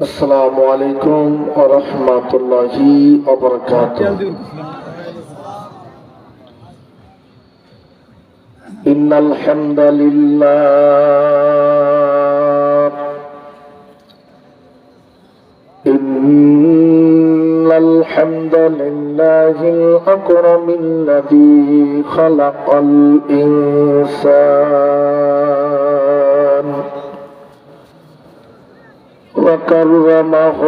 আসসালামু আলাইকুম ওয়া রাহমাতুল্লাহি ওয়া বারাকাতুহু। ইন্নাল হামদালিল্লাহ ইন্নাল হামদালিল্লাহিল আকরামিল্লাযী খালাকাল ইনসান وكرمه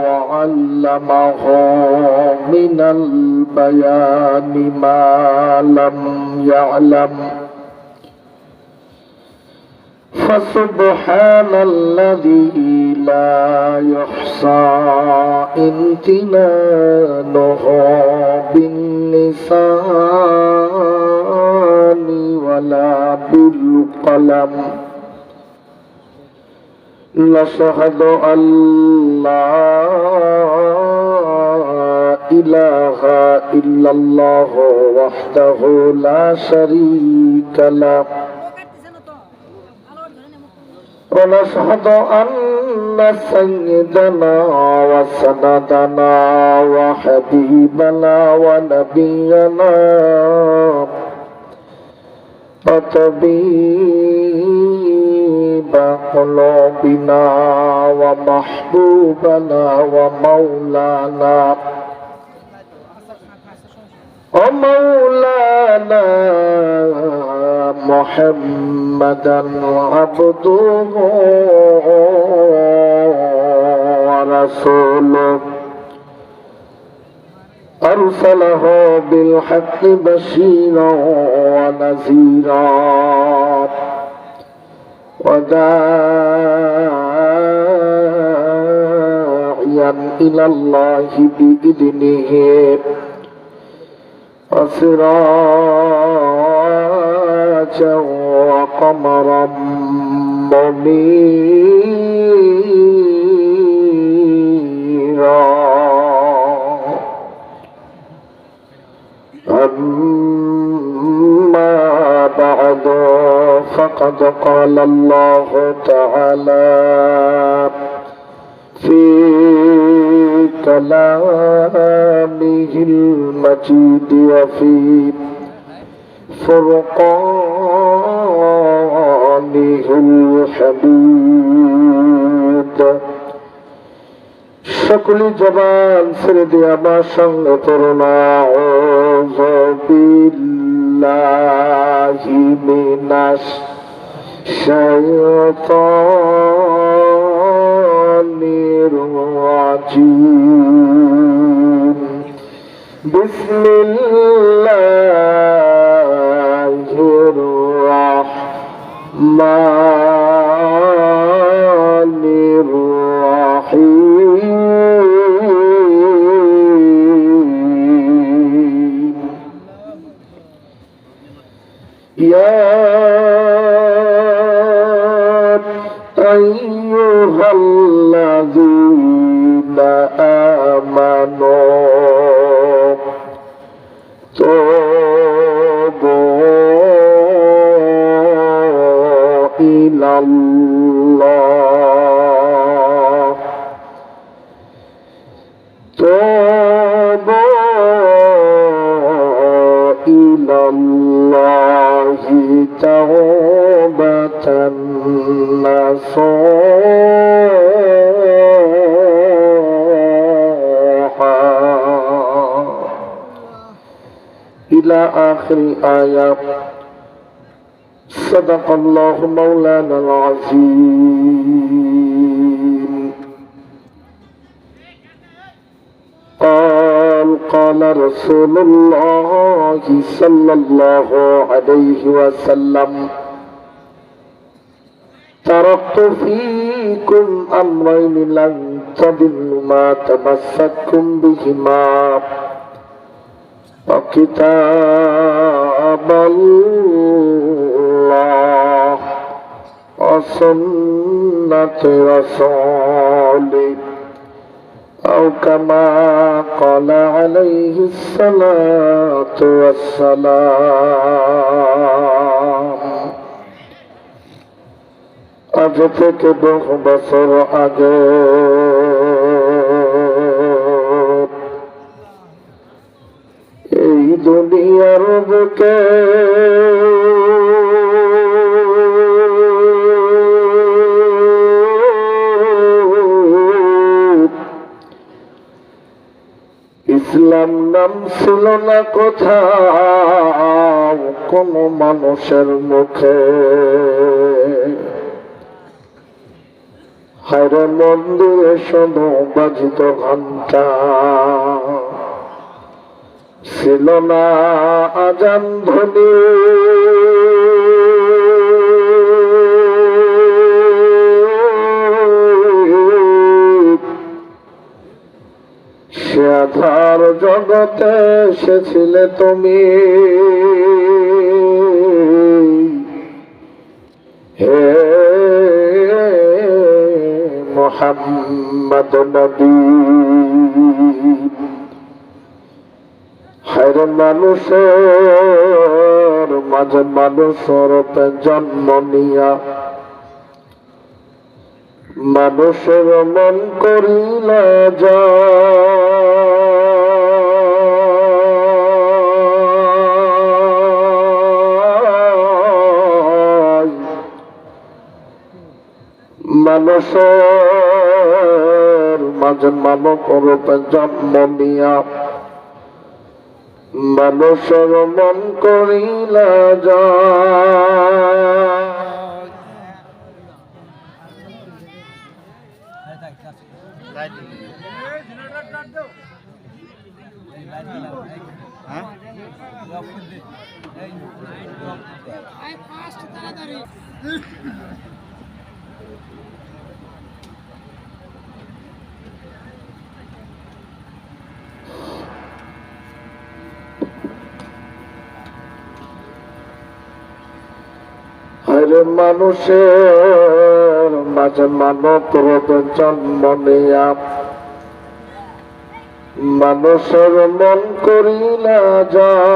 وعلمه من البيان ما لم يعلم فسبحان الذي لا يحصى امتنانه باللسان ولا بالقلم نشهد أن لا إله إلا الله وحده لا شريك له ونشهد أن سيدنا وسندنا وحبيبنا ونبينا وطبيب قلوبنا ومحبوبنا ومولانا محمدا عبده ورسوله أرسله بالحق بشيرا ونذيرا وداعيا إلى الله بإذنه وسراجا وقمرا منيرا. أما بعد فقد قال الله تعالى في كلامه المجيد وفي فرقانه الحميد. সকলি জবান ছেড়ে দিয়ে আমার সঙ্গে পড়ুন আউযু বিল্লাহি মিনাশ শাইতানির রাজীম. বিসমিল্লাহির রাহমানির রাহিম. يا أيها الذين آمنوا توبوا إلى الله إلى الله توبة نصوحا إلى آخر آية. صدق الله مولانا العظيم. قال رسول الله صلى الله عليه وسلم تركت فيكم أمرين لن تضلوا ما تمسكتم بهما وكتاب الله وسنة رسوله أو كما قال عليه الصلاة والسلام. আজ থেকে বহু বছর আগে এই দুনিয়ার বুকে ইসলাম নাম ছিল না কোথাও কোন মানুষের মুখে। হায়রে মন্দিরে শুধু বাজিত ঘন্টা, ছিল না আজান ধ্বনি। সে আধার জগতে এসেছিলে তুমি, হে মুহাম্মদ নবী। হায়রে মানুষের মাঝে মানুষের জন্ম নিয়া মানুষের মন করিলা যায়। মানুষের মাঝে মানব জন্ম নিয়া মানুষের মন করিলা যায়। হায়রে মানুষের মাঝে মানব রূপে জন্ম নিয়া মানুষের মন করিলা যায়।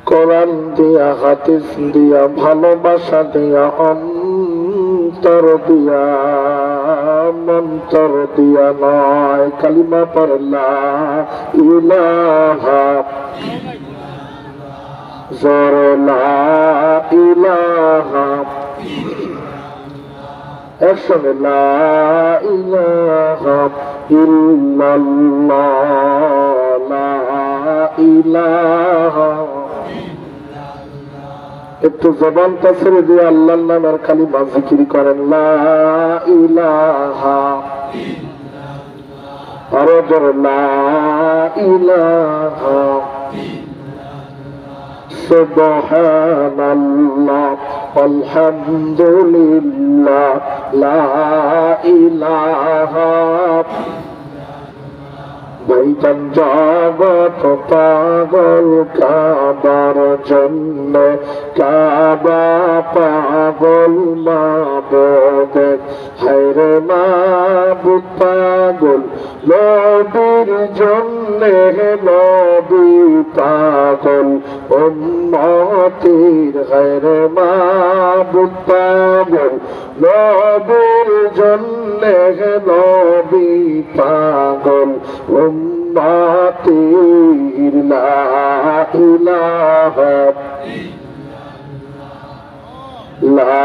কোরআন দিয়া হাদিস দিয়া ভালোবাসা দিয়া অন্তর দিয়া মন্তর দিয়া নয়, কালিমা পড়ে লা ইলাহা জোরে লা ইলাহা, একসঙ্গে লা ইলাহা ইল্লাল্লাহ, লা ইলাহা। একটু জবানটা ছেড়ে দিয়ে আল্লাহর নামের কালিমা জিকির করেন, লা ইলাহা, আরো জোরে লা ইলাহা। সুবহানাল্লাহ আলহামদুলিল্লাহ লা ইলাহা। ভাইজান জগৎ পাগল কাবার জন্য, কাবা পাগল মাবুদ। হায়রে মাবুদ পাগল নবীর জন্যে, নবী পাগল উম্মতির। হায়রে মাবুদ পাগল নবীর জন্যে, নবী পাগল উম্মতির। লা ইলাহা লা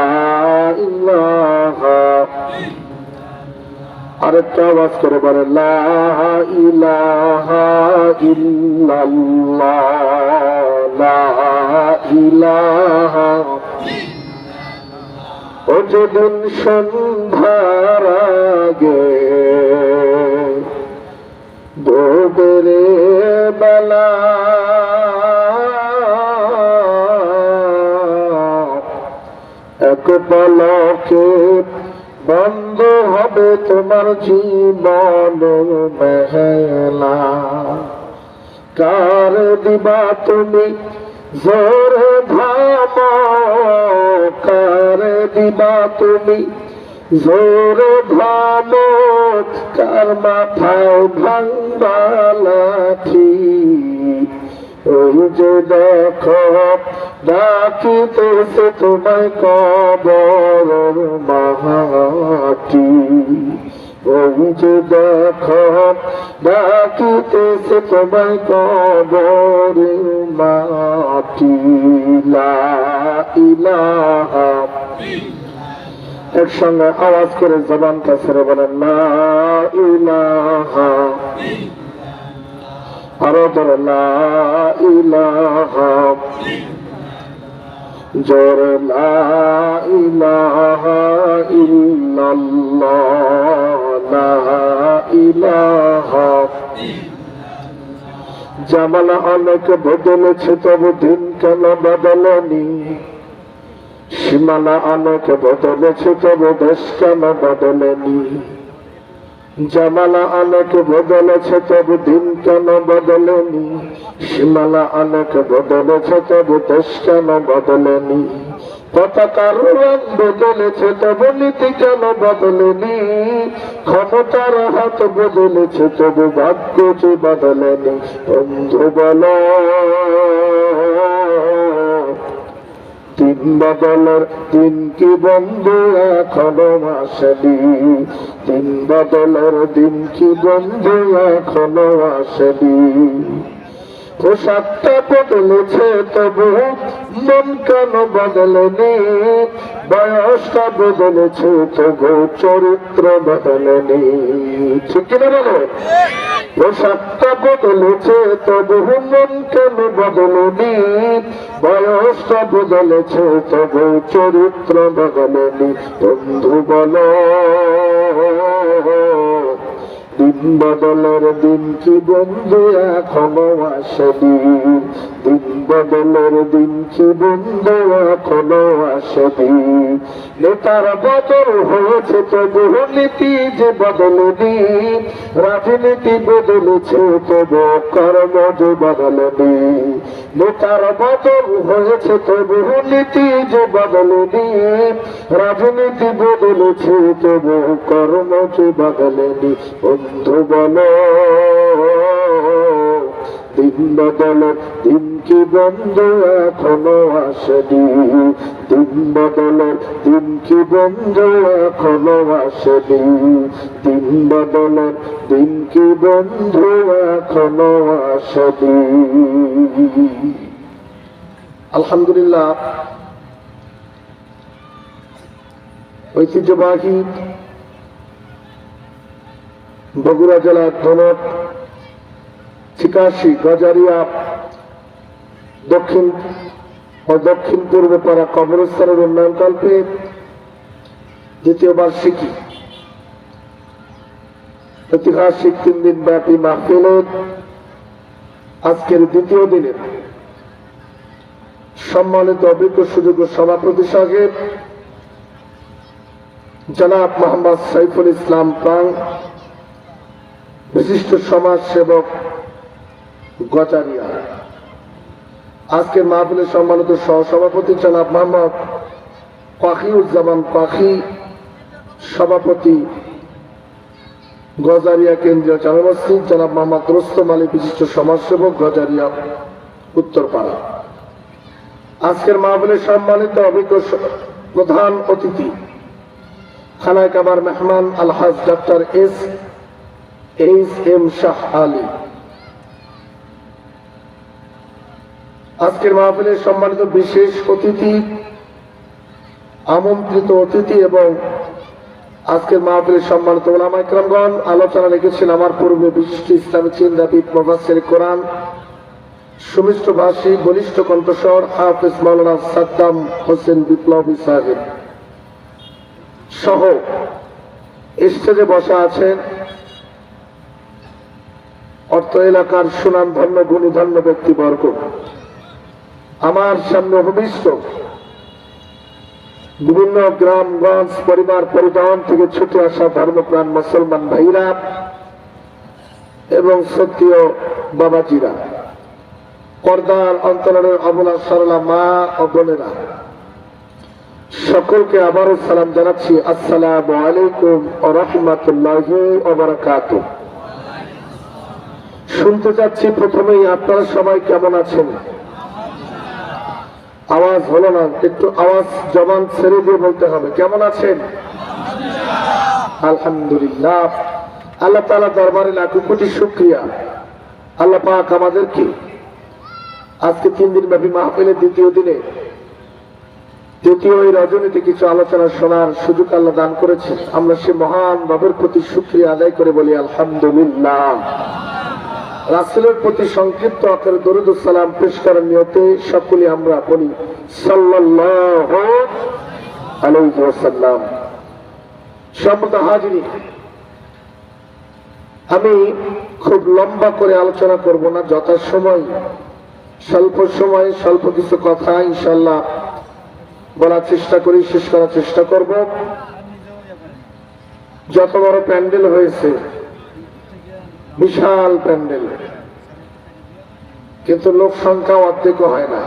ইলাহা। আরেকটা আওয়াজ করে বলে লা ইলাহা ইল্লাল্লাহ, লা ইলাহা। ও যেদিন সন্ধ্যার আগে ভোরের বেলা এক পলকে বন্ধ হবে তোমার জীবন মেলা। কার দিবা তুমি জোরে ধাম, কার দিবা তুমি জোরে ধাম, কার মাথায় ভাঙবা লাঠি, ওই যে দেখো ডাকিতেছে তোমায় কবর মাটি, ওই যে দেখো ডাকিতেছে তোমায় কবর মাটি। লা ইলাহা, একসঙ্গে আওয়াজ করে জবানটা ছেড়ে বলেন লা ইলাহা, আরো ধরে লা ইলাহা, জোরে লা ইলাহা ইল্লাল্লাহ, লা ইলাহা। জামালা অনেক বদলেছে তবু দিন কেন বদলেনি, সীমানা অনেক বদলেছে তবু দেশ কেন বদলেনি। জামালা অনেক বদলেছে তবু দিন কেন বদলেনি, সীমানা অনেক বদলেছে তবু দেশ কেন বদলেনি। পতাকার রং বদলেছে তবু নীতি কেন বদলেনি, ক্ষমতার হাত বদলেছে তবু ভাগ্য যে বদলেনি। বন্ধু বলো দিন বদলের দিন কি বন্ধু এখনো আসেনি, দিন বদলের দিন কি বন্ধু এখনো আসেনি। পোশাকটা বদলেছে তবু মন কেন বদলেনি, বয়সটা বদলেছে তবু চরিত্র বদলেনি। ঠিক কিনা বলো? পোশাকটা বদলেছে তবু মন কেন বদলেনি, বয়সটা বদলেছে তবু চরিত্র বদলেনি। বন্ধু বলো দিন বদলের দিন কি বন্ধু এখনো আসেনি, দিন বদলের দিন কি বন্ধু এখনো আসেনি। নেতার বদল হয়েছে তবু নীতি যে বদলেনি, রাজনীতি বদলেছে তবু কর্ম যে বদলেনি। নেতার বদল হয়েছে তবু নীতি যে বদলেনি, রাজনীতি বদলেছে তবু কর্ম যে বদলেনি। বন্ধু বলো দিন বদলের দিন কি বন্ধু এখনো আসেনি, দিন বদলের দিন কি বন্ধু এখনো আসেনি, দিন বদলের দিন কি বন্ধু এখনো আসেনি। আলহামদুলিল্লাহ, ঐতিহ্যবাহী বগুড়া জেলার ধনট চিকাশি গজারিয়া দক্ষিণ ও দক্ষিণ পূর্ব পাড়া কবরস্থানের উন্নয়ন কল্পে দ্বিতীয় বার্ষিকী ঐতিহাসিক 3 দিন ব্যাপী মাহফিলের আজকের দ্বিতীয় দিনের সম্মানিত অভিজ্ঞ সুযোগ্য সভাপতি সাহেব জনাব মোহাম্মদ সাইফুল ইসলাম প্রাং, বিশিষ্ট সমাজ সেবক গজারিয়া। আজকের মাহফিলের সম্মানিত সহসভাপতি জনাব মোহাম্মদ পাখিউজ্জামান পাখি, সভাপতি গজারিয়া কেন্দ্রীয় জামে মসজিদ। জনাব মোহাম্মদ রুস্তম আলী, বিশিষ্ট সমাজসেবক গজারিয়া উত্তরপাড়া। আজকের মাহফিলের সম্মানিত অভিজ্ঞ প্রধান অতিথি খানায় কাবার মেহমান আলহাজ ডক্টর এইচ.এম. শাহ আলী। আজকের মাহফিলের সম্মানিত বিশেষ অতিথি, আমন্ত্রিত অতিথি এবং আজকের মাহফিলের সম্মানিত উলামা ইকরামগণ। আলোচনা রেখেছেন আমার পূর্বে বিশিষ্ট ইসলামী চিন্তাবিদ, মুফাসসির কোরআন, সুমিষ্ট ভাষী, বলিষ্ঠ কণ্ঠস্বর হাফেজ মাওলানা সাদ্দাম হোসেন বিপ্লবী সাহেব সহ স্টেজে বসা আছেন অর্থ এলাকার সুনামধন্য গুণীধন্য ব্যক্তিবর্গ। আমার সামনে উপবিষ্ট বিভিন্ন গ্রামগঞ্জ, পরিবার পরিজন থেকে ছুটে আসা ধর্মপ্রাণ মুসলমান ভাইরা এবং সত্যিও বাবাজিরা, পর্দার অন্তরালের অবলা সরলা মা ও বোনেরা, সকলকে আবারও সালাম জানাচ্ছি। আসসালামু আলাইকুম ওয়া রাহমাতুল্লাহি ওয়া বারাকাতুহু। শুনতে চাচ্ছি প্রথমেই আপনারা সবাই কেমন আছেন? আওয়াজ হলো না, একটু আওয়াজ জবান ছেড়ে দিয়ে বলতে হবে কেমন আছেন? আলহামদুলিল্লাহ। আল্লাহ তাআলা দরবারে লাখো কোটি শুকরিয়া। আল্লাহ পাক আমাদেরকে আজকে 3 দিন ব্যাপী মাহফিলের দ্বিতীয় দিনে দ্বিতীয় এই রজনীতে কিছু আলোচনা শোনার সুযোগ আল্লাহ দান করেছেন। আমরা সে মহান রবের প্রতি শুকরিয়া আদায় করে বলি আলহামদুলিল্লাহ। রাসূলের প্রতি সংক্ষিপ্ত আকারে দরুদ ও সালাম পেশ করার নিয়তে সকলে আমরা বলি সাল্লাল্লাহু আলাইহি ওয়াসাল্লাম। সম্মানিত হাজিরিন, আমি খুব লম্বা করে আলোচনা করব না, যথাসময় স্বল্প সময় স্বল্প কিছু কথা ইনশাআল্লাহ বলার চেষ্টা করি, শেষ করার চেষ্টা করব। যত বড় প্যান্ডেল হয়েছে, বিশাল প্যান্ডেল, কিন্তু লোক সংখ্যা অর্ধেকও হয় না।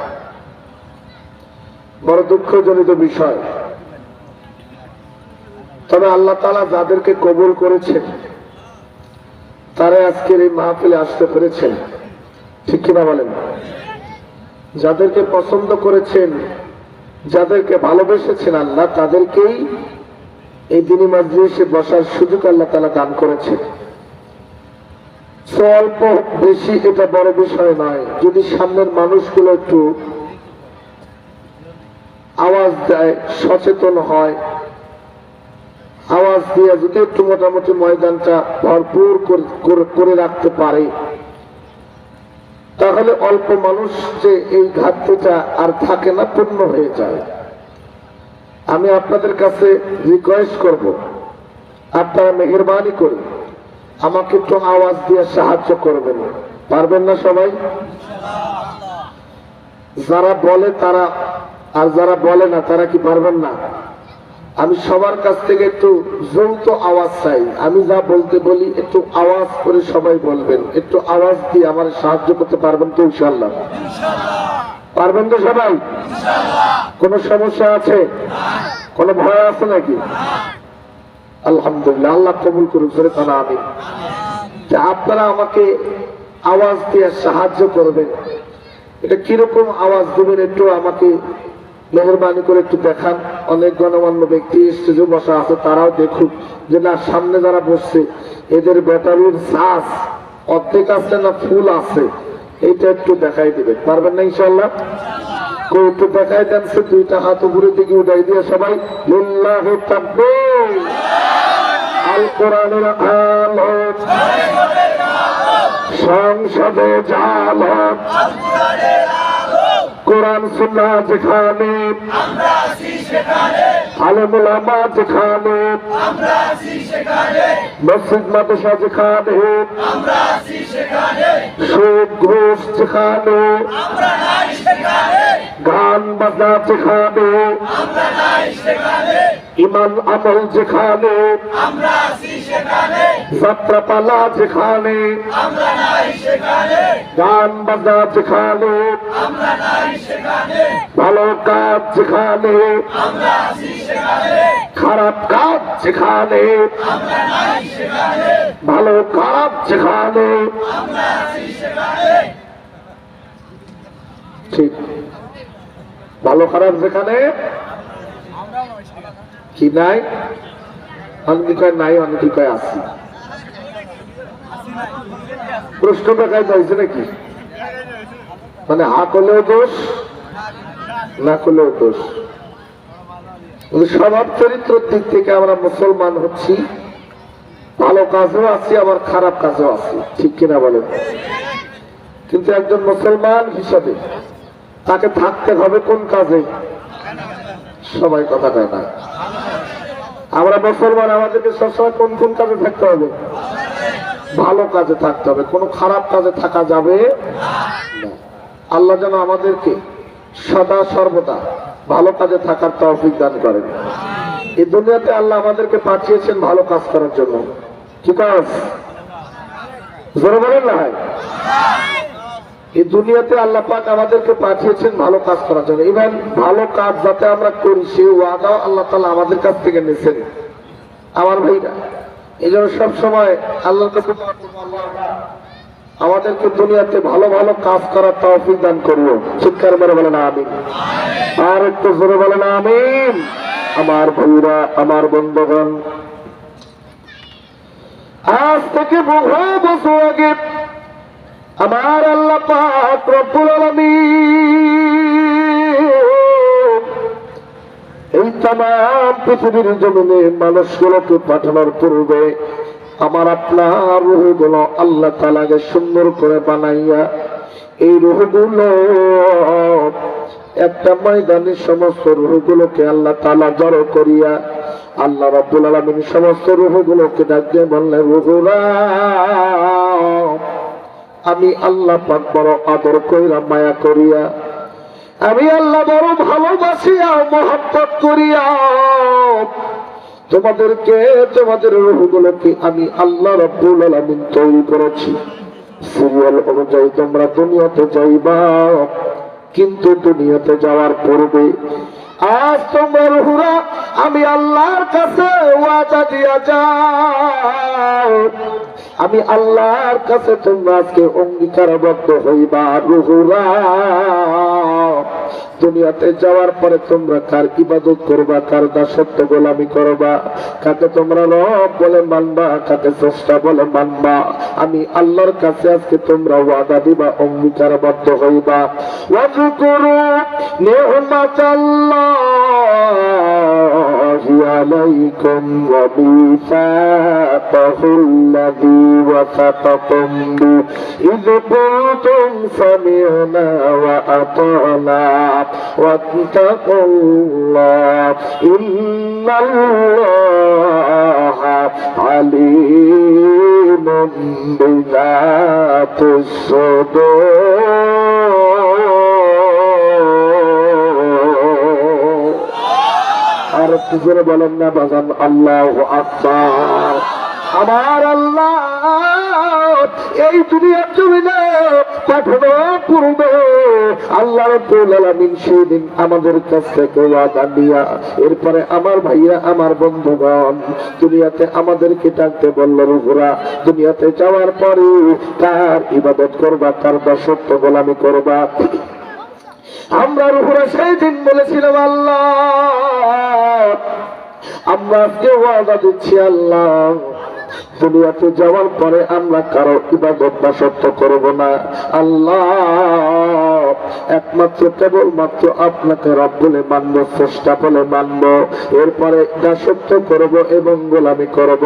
বড় দুঃখজনিত বিষয়। তবে আল্লাহ তাআলা যাদেরকে কবুল করেছেন তারা আজকের এই মাহফিলে আসতে পেরেছেন, ঠিক কিনা বলেন? যাদেরকে পছন্দ করেছেন, যাদেরকে ভালোবেসেছেন আল্লাহ, তাদেরকেই এই দিনী মাজলিসে বসার সুযোগ আল্লাহ তাআলা দান করেছেন। অল্প বেশি এটা বড় বিষয় নয়, যদি সামনের মানুষগুলো একটু আওয়াজ দেয়, সচেতন হয়, আওয়াজ দিয়ে যদি একটু মোটামুটি ময়দানটা ভরপুর করে রাখতে পারে, তাহলে অল্প মানুষ যে এই ঘাটতিটা আর থাকে না, পূর্ণ হয়ে যায়। আমি আপনাদের কাছে রিকোয়েস্ট করব, আপনারা মেহেরবানি করে আমাকে একটু আওয়াজ দিয়ে সাহায্য করবেন। পারবেন না সবাই? যারা বলে তারা, আর যারা বলে না তারা কি পারবেন না? আমি সবার কাছ থেকে একটু যৌথ আওয়াজ চাই। আমি যা বলতে বলি একটু আওয়াজ করে সবাই বলবেন। একটু আওয়াজ দিয়ে আমার সাহায্য করতে পারবেন তো ইনশাআল্লাহ? পারবেন তো সবাই? কোনো সমস্যা আছে? কোনো ভয় আছে নাকি? আলহামদুলিল্লাহ, আল্লাহ কবুল করুন। আমিন। আপনারা আমাকে আওয়াজ দিয়ে সাহায্য করবেন। এটা কিরকম আওয়াজ দিবেন একটু আমাকে মেহরবানি করে একটু দেখান। অনেক গণমান্য ব্যক্তি স্টেজে বসা আছে, তারাও দেখুক যে না, সামনে যারা বসছে এদের ব্যাটারির চার্জ অর্ধেক আছে না ফুল আছে, এইটা একটু দেখাই দিবেন। পারবেন না ইনশাআল্লাহ? কেউ একটু দেখাই দেন। সে দুইটা হাত উপরের দিকে উঠাই দিয়ে সবাই লিল্লাহু তাকবীর। আল কোরআনের আলো সংসদে জালো, কোরআন সুন্নাহ যেখানে, আলেম ওলামা যেখানে, মসজিদ মাদ্রাসা যেখানে, সুদ ঘুষ যেখানে, গান বাজনা যেখানে, ইমান আমল যেখানে, যাত্রাপালা যেখানে, গান বাজনা যেখানে, ভালো কাজ যেখানে, খারাপ কাজ যেখানে, ভালো খারাপ যেখানে, ঠিক ভালো খারাপ যেখানে কি নাই, অনেকে কয় নাই, অনেকে কয় আসি। প্রশ্ন দেখায় যাইছে নাকি? মানে হা করলেও দোষ, না করলেও দোষ। স্বভাব চরিত্রের দিক থেকে আমরা মুসলমান হচ্ছি, ভালো কাজও আছি আবার খারাপ কাজও আছি, ঠিক কিনা বলেন? কিন্তু একজন মুসলমান হিসাবে তাকে থাকতে হবে কোন কাজে? সবাই কথা কয় না। আমরা মুসলমান, আমাদেরকে সবসময় কোন কোন কাজে থাকতে হবে? ভালো কাজে থাকতে হবে, কোনো খারাপ কাজে থাকা যাবে না। আল্লাহ যেন আমাদেরকে সদা সর্বদা ভালো কাজে থাকার তৌফিক দান করেন। এই দুনিয়াতে আল্লাহ আমাদেরকে পাঠিয়েছেন ভালো কাজ করার জন্য। কি কাজ? জোরে বলেন না। এই দুনিয়াতে আল্লাহ পাক আমাদেরকে পাঠিয়েছেন ভালো কাজ করার জন্য। ইভেন ভালো কাজ যাতে আমরা করি সেই ওয়াদাও আল্লাহ তাআলা আমাদের কাছ থেকে নিয়েছেন। আমার ভাইরা, এই জন্য সবসময় আল্লাহর কাছে আমাদের আমাদেরকে দুনিয়াতে ভালো ভালো কাজ করার তৌফিক দান করিও। চিৎকার মেরে বলেন আমিন। আর একটু জোরে বলেন আমিন। আমার ভাইরা, আমার বন্ধুগণ, আজ থেকে বহু বছর আগে আমার আল্লাহ পাক রব্বুল আলামিন এই তামাম পৃথিবীর জমিনে মানুষগুলোকে পাঠানোর পূর্বে আমার আপনার রূহগুলো আল্লাহ তাআলাকে সুন্দর করে বানাইয়া এই রূহগুলো একটা ময়দানে সমস্ত রূহগুলোকে আল্লাহ তাআলা জড়ো করিয়া আল্লাহ রাব্বুল আলামিন সমস্ত রূহগুলোকে ডাক দিয়ে বললেন, রূহরা আমি আল্লাহ পাক বড় আদর কইরা মায়া করিয়া, আমি আল্লাহ বড় ভালোবাসিয়া মহব্বত করিয়া তোমাদেরকে, তোমাদের রূহগুলোকে আমি আল্লাহ রাব্বুল আলামিন তৈরি করেছি। সিরিয়াল অনুযায়ী তোমরা দুনিয়াতে যাইবা, কিন্তু দুনিয়াতে যাওয়ার পূর্বে আজ তোমরা রূহরা আমি আল্লাহর কাছে ওয়াদা দিয়া যাও, আমি আল্লাহর কাছে তোমরা আজকে অঙ্গীকারবদ্ধ হইবা। রূহরা দুনিয়াতে যাওয়ার পরে তোমরা কার ইবাদত করবা, কার দাসত্ব গোলামি করবা, কাকে তোমরা রব বলে মানবা, কাকে স্রষ্টা বলে মানবা, আমি আল্লাহর কাছে আজকে তোমরা ওয়াদা দিবা, অঙ্গীকারবদ্ধ হইবা। ওয়াজকুরু নি'মাতাল্লাহি আলাইকুম ওয়া মিসাকাহুল্লাযী ওয়াসাকাকুম বি ইয কুনতুম সামি'না ওয়া আতা'না ওয়াত্তাকুল্লাহ ইন্নাল্লাহা আলীমুম বিযাতিস সুদূর। আর একটু জোরে বলেন না বাজান, আল্লাহু আকবার। আমার আল্লাহ এই দুনিয়ার জমিনে পাঠানোর পূর্বে আল্লাহ রাব্বুল আলামিন সেদিন আমাদের কাছ থেকে ওয়াদা দিয়া এরপরে আমার ভাইয়া, আমার বন্ধুগণ, দুনিয়াতে আমাদেরকে ডাকতে বলল, রূহরা দুনিয়াতে যাওয়ার পরে কার ইবাদত করবা, কার দাসত্ব গোলামি করবা। আমরা রূহরা সেই দিন বলেছিলাম, আল্লাহ আমরা আজকে ওয়াদা দিচ্ছি, আল্লাহ দুনিয়াতে যাওয়ার পরে আমরা কারো ইবাদত দাসত্ব করব না। আল্লাহ একমাত্র কেবলমাত্র আপনাকে রব বলে মানব, স্রষ্টা বলে মানব, এরপরে দাসত্ব করব এবং গোলামি করব,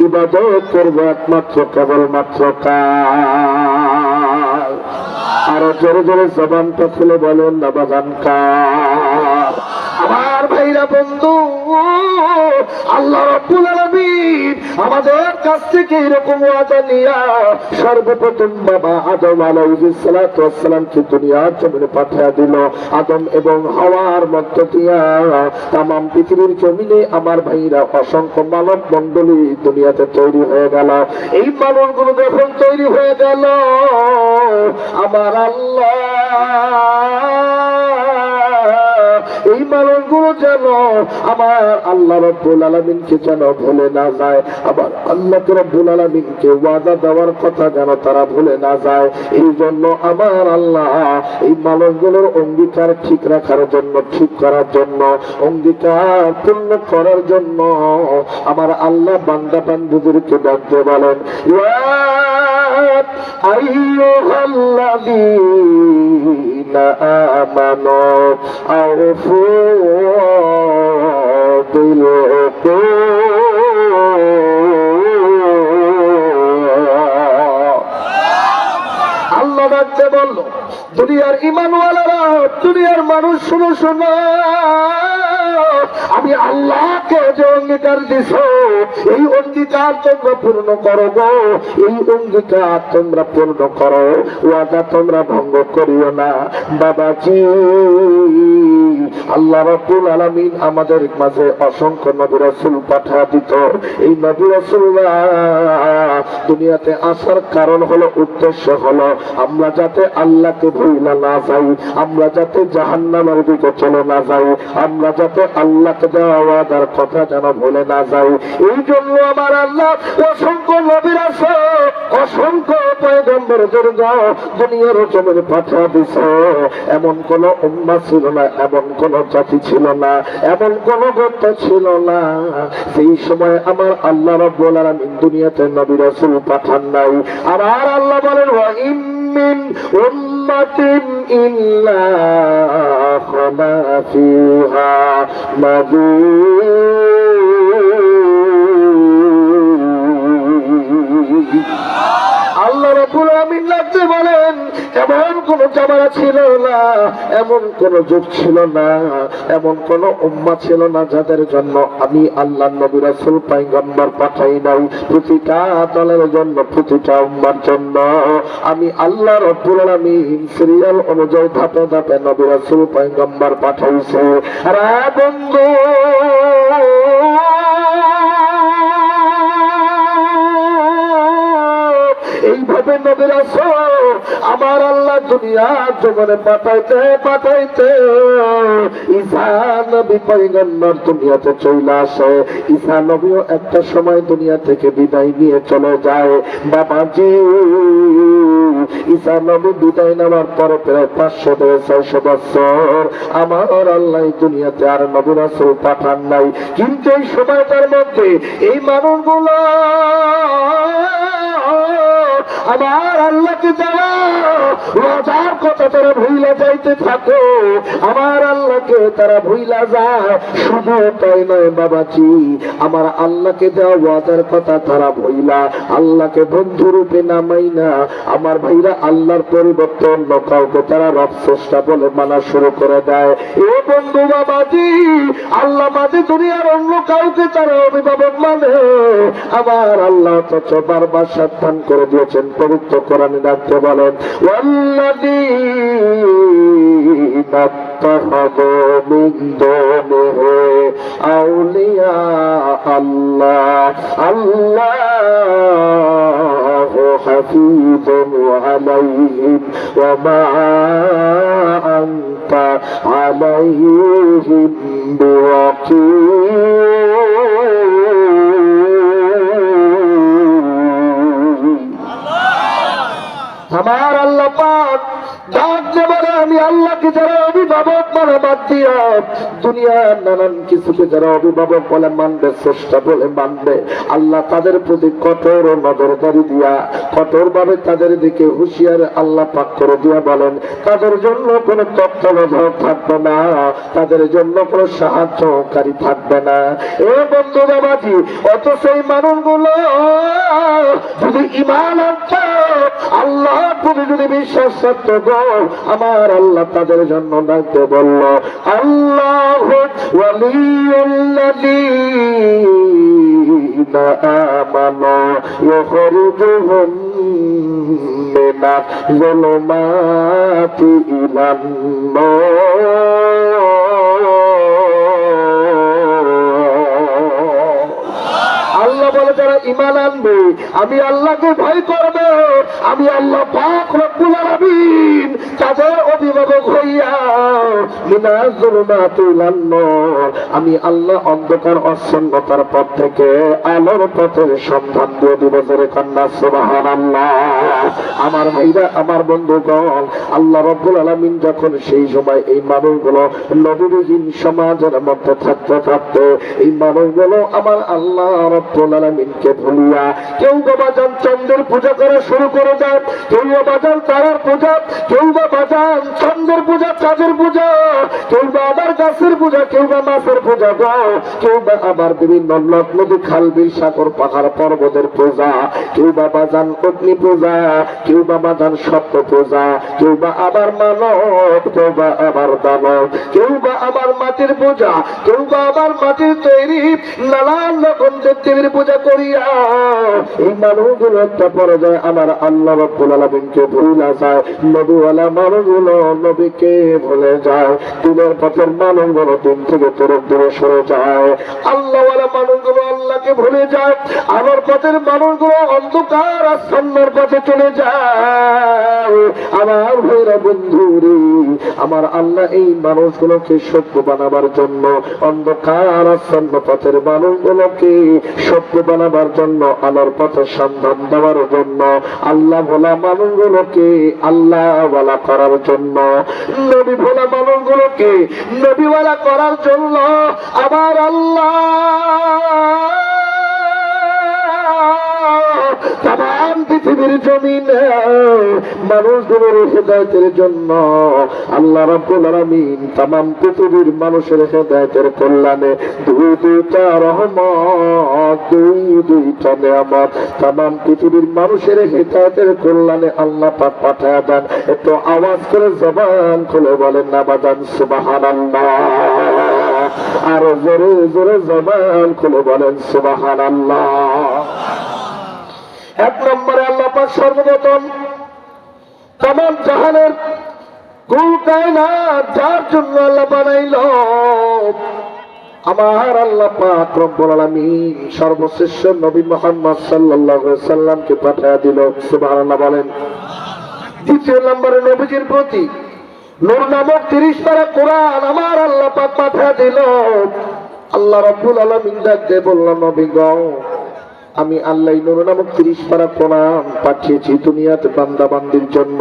ইবাদত করব একমাত্র কেবলমাত্র কার। আরো জোরে জোরে জবানটা খুলে বলেন না বাজান, কার। আমার ভাইরা, বন্ধু, আল্লাহ রাব্বুল আলামিন আমাদের কাছ থেকে এরকম ওয়াদা নিয়া সর্বপ্রথম বাবা আদম আলাইহিস সালাতু ওয়াস সালামকে দুনিয়ার জমিনে পাঠিয়ে দিল। আদম এবং হাওয়ার মধ্য দিয়া তামাম পৃথিবীর জমিনে আমার ভাইরা অসংখ্য মানব মণ্ডলী দুনিয়াতে তৈরি হয়ে গেল। এই মানবগুলো যখন তৈরি হয়ে গেল, আমার আল্লাহ এই মানুষগুলো যেন আমার আল্লাহ রাব্বুল আলামিনকে যেন ভুলে না যায়, আবার আল্লাহ রাব্বুল আলামিনকে ওয়াদা দেওয়ার কথা যেন তারা ভুলে না যায়। এই জন্য আমার আল্লাহ এই মানুষগুলোর অঙ্গীকার ঠিক রাখার জন্য, ঠিক করার জন্য, অঙ্গীকার পূর্ণ করার জন্য আমার আল্লাহ বান্দা বান্দীদেরকে ডাকতে বলেন, ইয়া আইয়ুহাল্লাযীনা আমানু আউফু বিল উকুদ। আল্লাহ ডাকতে বলল, দুনিয়ার ঈমানওয়ালারা, দুনিয়ার মানুষ, শুনো শুনো, আমি আল্লাহকে যে অঙ্গীকার দিছ, এই অঙ্গীকার তোমরা পূর্ণ করো গো, এই অঙ্গীকার তোমরা পূর্ণ করো, ওয়াদা তোমরা ভঙ্গ করিও না। বাবাজি, আল্লাহ রাব্বুল আলামিন আমাদের মাঝে অসংখ্য নবী রাসূল পাঠিয়ে দিত। এই নবী রাসূলরা দুনিয়াতে আসার কারণ হলো, উদ্দেশ্য হলো আমরা যাতে আল্লাহকে ভুলে না যাই, আমরা যাতে জাহান্নামের দিকে চলে না যাই, আমরা যাতে আল্লাহকে দেওয়া ওয়াদার কথা যেন ভুলে না যাই। এই জন্য আমার আল্লাহ অসংখ্য নবীর আছে, অসংখ্য পয়গম্বরদের দুনিয়ার জমিনে পাঠিয়ে দিছে। এমন কোন উম্মাহ ছিল না, এমন কোন জাতি ছিল না, এমন কোন গোত্র ছিল না সেই সময় আমার আল্লাহ রাব্বুল আলামিন দুনিয়াতে নবী রাসূল পাঠান নাই। আমার আল্লাহ বলেন ওয়া ইম মিন উম্মাতিন ইল্লা খালা ফিহা নাযীর। আল্লাহ রাব্বুল আলামিন লাগতে বলেন এমন কোন জামানা ছিল না, এমন কোন যুগ ছিল না, এমন কোন উম্মাহ ছিল না যাদের জন্য আমি আল্লাহ নবী রাসূল পয়গম্বর পাঠাই নাই। প্রতিটা দলের জন্য, প্রতিটা উম্মার জন্য আমি আল্লাহ রাব্বুল আলামিন সিরিয়াল অনুযায়ী ধাপে ধাপে নবী রাসূল পয়গম্বর পাঠাইছে। আর বন্ধু এইভাবে নবী রাসূল আমার আল্লাহ দুনিয়ার জীবনে পাঠাইতে পাঠাইতে ঈসা নবী পয়গম্বর দুনিয়াতে চলে আসে। ঈসা নবীও একটা সময় দুনিয়া থেকে বিদায় নিয়ে চলে যায়। বাবাজি, ঈসা নবী বিদায় নেওয়ার পরে প্রায় 500-600 বছর আমার আল্লাহ দুনিয়াতে আর নবী রাসূল পাঠান নাই। কিন্তু এই সময়টার মধ্যে এই মানুষগুলো আমার আল্লাহকে যারা রোজার কথা তারা ভুইলা যাইতে থাকো, আমার আল্লাহকে তারা ভুইলা যায়। শুধু তাই নয় বাবাজি, আমার আল্লাহকে দেওয়া ওয়াদার কথা তারা ভুইলা আল্লাহকে বন্ধু রূপে নামাই না। আমার ভাইরা আল্লাহর পরিবর্তে অন্য কাউকে তারা রব স্রষ্টা বলে মানা শুরু করে দেয়। এ বন্ধু বাবাজি, আল্লাহ মাঝে দুনিয়ার অন্য কাউকে তারা অভিভাবক মানে। আমার আল্লাহ তো বারবার সাবধান করে দিয়েছেন, পবিত্র কোরআনে ডাকতে বলেন ওয়াল্লাযীনা ইত্তাখাযু মিন দুনিহি আউলিয়া আল্লাহু হাফীযুন আলাইহিম ওয়া মা আনতা আলাইহিম বিওয়াকিল। আমার আল্লাহ পাক ডাক দিয়ে বলে আমি আল্লাহকে যারা অভিভাবক বলে বাদ দিয়া দুনিয়ার নানান কিছুকে যারা অভিভাবক বলে মানবে, স্রষ্টা বলে মানবে, আল্লাহ তাদের প্রতি কঠোর নজরদারি দিয়া কঠোর ভাবে তাদের দিকে হুঁশিয়ার আল্লাহ পাক করে দিয়া বলেন তাদের জন্য কোনো তত্ত্বাবধায়ক থাকবে না, তাদের জন্য কোনো সাহায্যকারী থাকবে না। এ বন্ধু বাবাজি, অত সেই মানুষগুলো যদি ঈমান আনতো, আল্লাহ প্রতি যদি বিশ্বাস করত, আমার আল্লাহ তাদের জন্য ডাকতে বলল আল্লাহু ওয়ালিয়ুল্লাযীনা আমানু ইখরিজুহুম মিনাজ যুলুমাতি ইলান নূর। আল্লাহ বলে যারা ঈমান আনবে, আমি আল্লাহকে ভয় করবে, আমি আল্লাহ পাক রব্বুল আলামিন তাদের অভিভাবক হইয়া মিনাজ যুলুমাতি ইলান নূর, আমি আল্লাহ অন্ধকার অচ্ছন্নতার পথ থেকে আলোর পথের সন্ধান দিয়ে দিব। জোরে কন্যা সুবহানাল্লাহ। আমার ভাইরা, আমার বন্ধুগণ, আল্লাহ রব্বুল আলামিন যখন সেই সময় এই মানুষগুলো নবীহীন সমাজের মধ্যে থাকতে থাকতে এই মানুষগুলো আমার আল্লাহ রব্বুল আলামিনকে ভুলিয়া কেউ বা বাজান চন্দ্রের পূজা করা শুরু করে দেয়, কেউ বা বাজান তারার পূজা, কেউ বা বাজান চন্দ্রের পূজা, চাঁদের পূজা, কেউ বা আবার গাছের পূজা, কেউ বা মাছের পূজা, কেউ বা আবার বিভিন্ন নদ নদী খাল বিল সাগর পাহাড় পর্বতের পূজা, কেউ বা বাজান অগ্নি পূজা, কেউ বা বাজান সত্য পূজা, কেউ বা আবার মানব, কেউ বা আবার দানব, কেউ বা আবার মাটির পূজা, কেউ বা আবার মাটির তৈরি নানান রকম দেবদেবীর পূজা করিয়া এই মানুষগুলো একটা পর্যায়ে আমার আল্লাহ রাব্বুল আলামিনকে ভুলে যায়। নবীওয়ালা মানুষগুলো নবীকে ভুলে যায়, দিনের পথের মানুষগুলো দিন থেকে দূরে দূরে সরে যায়। আল্লাহওয়ালা মানুষগুলো আল্লাহকে ভুলে যায়, আলোর পথের মানুষগুলো অন্ধকার আচ্ছন্নর পথে চলে যায়। আমার ভাইরা বন্ধু রে, আমার আল্লাহ এই মানুষগুলোকে সভ্য বানাবার জন্য, অন্ধকার আচ্ছন্ন পথের মানুষগুলোকে সভ্য বানাবার জন্য, আলোর পথের সন্ধান দেওয়ার জন্য, আল্লাহ ভোলা মানুষগুলোকে আল্লাহ ওয়ালা করার জন্য, নবী ভোলা মানুষগুলোকে নবীওয়ালা করার জন্য আমার আল্লাহ তাম পৃথিবীর জমিনে মানুষগুলোর হেদায়েতের জন্য আল্লাহ রাব্বুল আলামিন তাম পৃথিবীর মানুষের হেদায়েতের কল্যাণে দুইটা রহমত, দুইটা নিয়ামত তাম পৃথিবীর মানুষের হেদায়েতের কল্যাণে আল্লাহ পাক পাঠায়া দেন। একটু আওয়াজ করে জবান খুলে বলেন না বাজান সুবহানাল্লাহ, আর জোরে জোরে জবান খুলে বলেন সুবহানাল্লাহ। এক নম্বরে আল্লাহ পাক সর্বপ্রথম তামাম জাহানের কুল কায়নাত যার জন্য আল্লাহ বানাইল, আমার আল্লাহ পাক রব্বুল আলামিন সর্বশ্রেষ্ঠ নবী মুহাম্মদ সাল্লাল্লাহু আলাইহি সাল্লামকে পাঠিয়ে দিল। সুবহানাল্লাহ বলেন। দ্বিতীয় নম্বরে নবীজির প্রতি নূর নামক 30 পারা কোরআন আমার আল্লাহ পাক পাঠিয়ে দিল। আল্লাহ রাব্বুল আলামিন ডাকতে বলল, নবী গো, আমি আল্লাহ নূর নামক 30 পারা কোরআন পাঠিয়েছি দুনিয়াতে বান্দা বান্দির জন্য,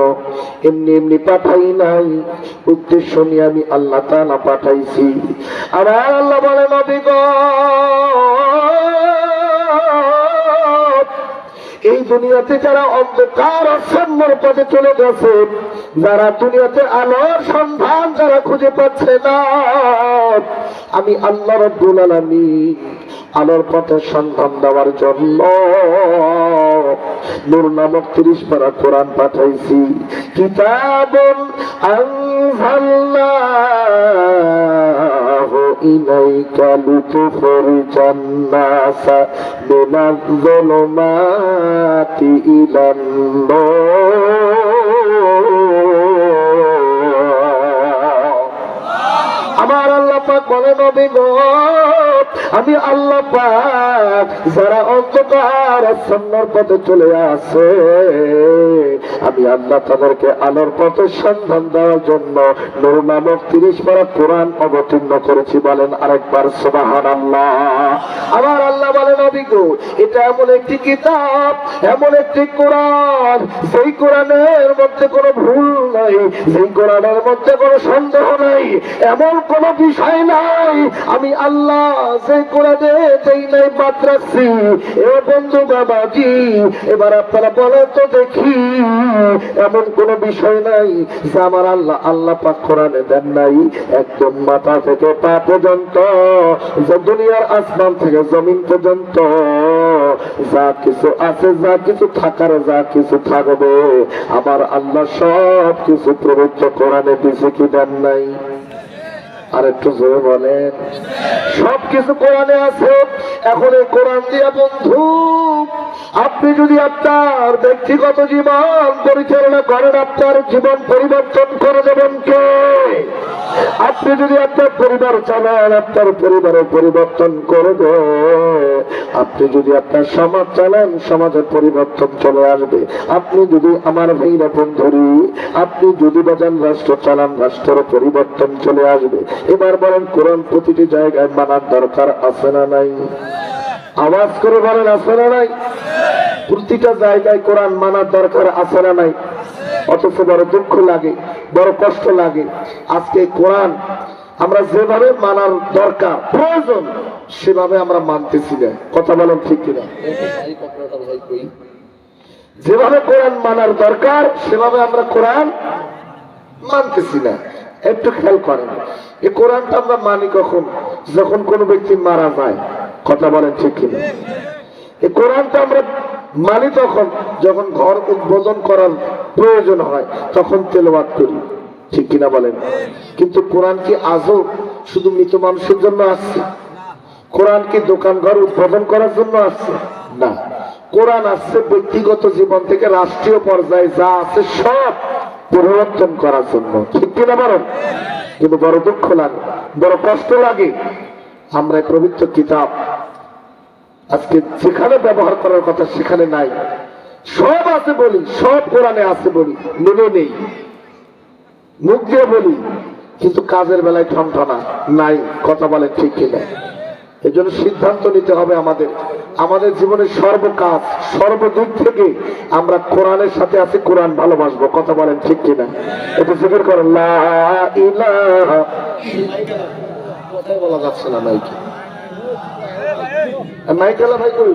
এমনি এমনি পাঠাই নাই, উদ্দেশ্য নিয়ে আমি আল্লাহ তাআলা পাঠাইছি। আমার আল্লাহ বলে, নবী গো, এই দুনিয়াতে যারা অন্ধকার আচ্ছন্নর পথে চলে গেছে, যারা দুনিয়াতে আলোর সন্ধান যারা খুঁজে পাচ্ছে না, আমি আল্লাহ রাব্বুল আলামিন আলোর পথে সন্ধান দেওয়ার জন্য নূর নামক 30 পারা কোরআন পাঠাইছি। কিতাবুন আনজালনাহু ইলাইকা লিতুখরিজান নাসা মিনাজ যুলুমাতি ইলান নূর। আমার আল্লাহ পাক বলে, নবী গো, আমি আল্লাহ পাক যারা অন্ধকার আচ্ছন্নর পথে চলে আসে, আমি আল্লাহ তাদেরকে আলোর পথে সন্ধান দেওয়ার জন্য নূর নামক 30 পারা কোরআন অবতীর্ণ করেছি। বলেন আরেকবার সুবহানাল্লাহ। আমার আল্লাহ বলে, নবী গো, এটা এমন একটি কিতাব, এমন একটি কোরআন, যেই কোরআনের মধ্যে কোনো ভুল নাই, যেই কোরআনের মধ্যে কোনো সন্দেহ নাই, এমন কোনো বিষয় নাই আমি আল্লাহ যে কোরআনে দেই নাই বাদ রাখছি। এ বন্ধু বাবাজি, এবার আপনারা বলেন তো দেখি, এমন কোন বিষয় নাই যে আমার আল্লাহ পাক কোরআনে দেন নাই। একদম মাথা থেকে পা পর্যন্ত, যে দুনিয়ার আসমান থেকে জমিন পর্যন্ত যা কিছু আছে, যা কিছু থাকার, যা কিছু থাকবে, আমার আল্লাহ সব কিছু পবিত্র কোরআনে দিছে কি দেন নাই? আর একটু জোরে বলেন। সবকিছু কোরআনে আছে। এখন এই কোরআন দিয়া বন্ধু আপনি যদি আপনার ব্যক্তিগত জীবন পরিচালনা করেন, আপনার জীবন পরিবর্তন করে দেবেন কে? আপনি যদি আপনার পরিবার চালান, আপনার পরিবারের পরিবর্তন করবে। আপনি যদি আপনার সমাজ চালান, সমাজের পরিবর্তন চলে আসবে। আপনি যদি আমার ভাইরা বন্ধুরি, আপনি যদি বাজান রাষ্ট্র চালান, রাষ্ট্রের পরিবর্তন চলে আসবে। এবার বলেন, কোরআন প্রতিটি জায়গায় মানার দরকার আছে না নাই? আওয়াজ করে বলেন, আছে না নাই? প্রতিটা জায়গায় কোরআন মানার দরকার আছে না নাই? অথচ বড় দুঃখ লাগে, বড় কষ্ট লাগে, আজকে কোরআন আমরা যেভাবে মানার দরকার প্রয়োজন সেভাবে আমরা মানতেছি না। কথা বলেন ঠিক কিনা? যেভাবে কোরআন মানার দরকার সেভাবে আমরা কোরআন মানতেছি না। একটু খেয়াল করেন, এই কোরআনটা আমরা মানি কখন? যখন কোনো ব্যক্তি মারা যায়। কথা বলেন ঠিক কিনা? এই কোরআনটা আমরা মানি তখন যখন ঘর উদ্বোধন করার প্রয়োজন হয়, তখন তেলাওয়াত করি। ঠিক কিনা বলেন? কিন্তু কোরআন কি আজও শুধু মৃত মানুষের জন্য আসছে? কোরআন কি দোকান ঘর উদ্বোধন করার জন্য আসছে? না, কোরআন আসছে ব্যক্তিগত জীবন থেকে রাষ্ট্রীয় পর্যায়ে যা আছে সব পরিবর্তন করার জন্য। ঠিক কিনা বলেন? কিন্তু বড় দুঃখ লাগে, বড় কষ্ট লাগে, আমরা পবিত্র কিতাব আজকে যেখানে ব্যবহার করার কথা সেখানে নাই। সব আছে বলি, সব কোরআনে আছে বলি, মেনে নেই, মুখ দিয়ে বলি, কিন্তু কাজের বেলায় ঠনঠনা নাই। কথা বলে ঠিক কিনা? এই জন্য সিদ্ধান্ত নিতে হবে আমাদের, আমাদের জীবনের সর্বকাজ সর্বদিক থেকে আমরা কোরআনের সাথে আছি, কোরআন ভালোবাসবো। কথা বলেন ঠিক কিনা? এটা জিকির করেন, লা ইলাহা। কথাই বলা যাচ্ছে না মাইকে, মাইকেলা ভাই কই?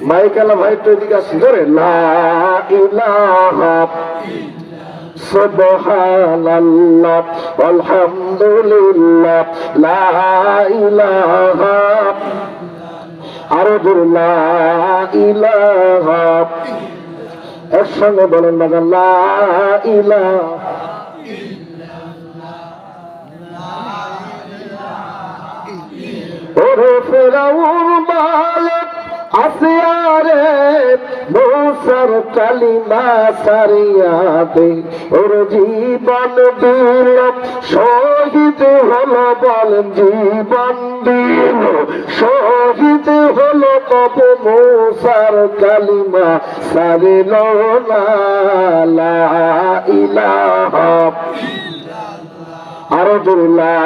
মাইকেলা ভাই তো এদিকে আসি ধরে, লা ইলাহা সুবহানাল্লাহ আলহামদুলিল্লাহ লা ইলাহা, আরো জোরে লা ইলাহা, একসঙ্গে বলেন না, লা ইলাহা। ওরে ফেরাউন মালিক আসিয়ারে মুসার কালিমা সারিয়া দে, ওর জীবন দিল শহীদ হলো, বলেন জীবন দিল শহীদ হলো, তবে মুসার কালিমা সারিল না। লা ইলাহা, আরো জোরে লা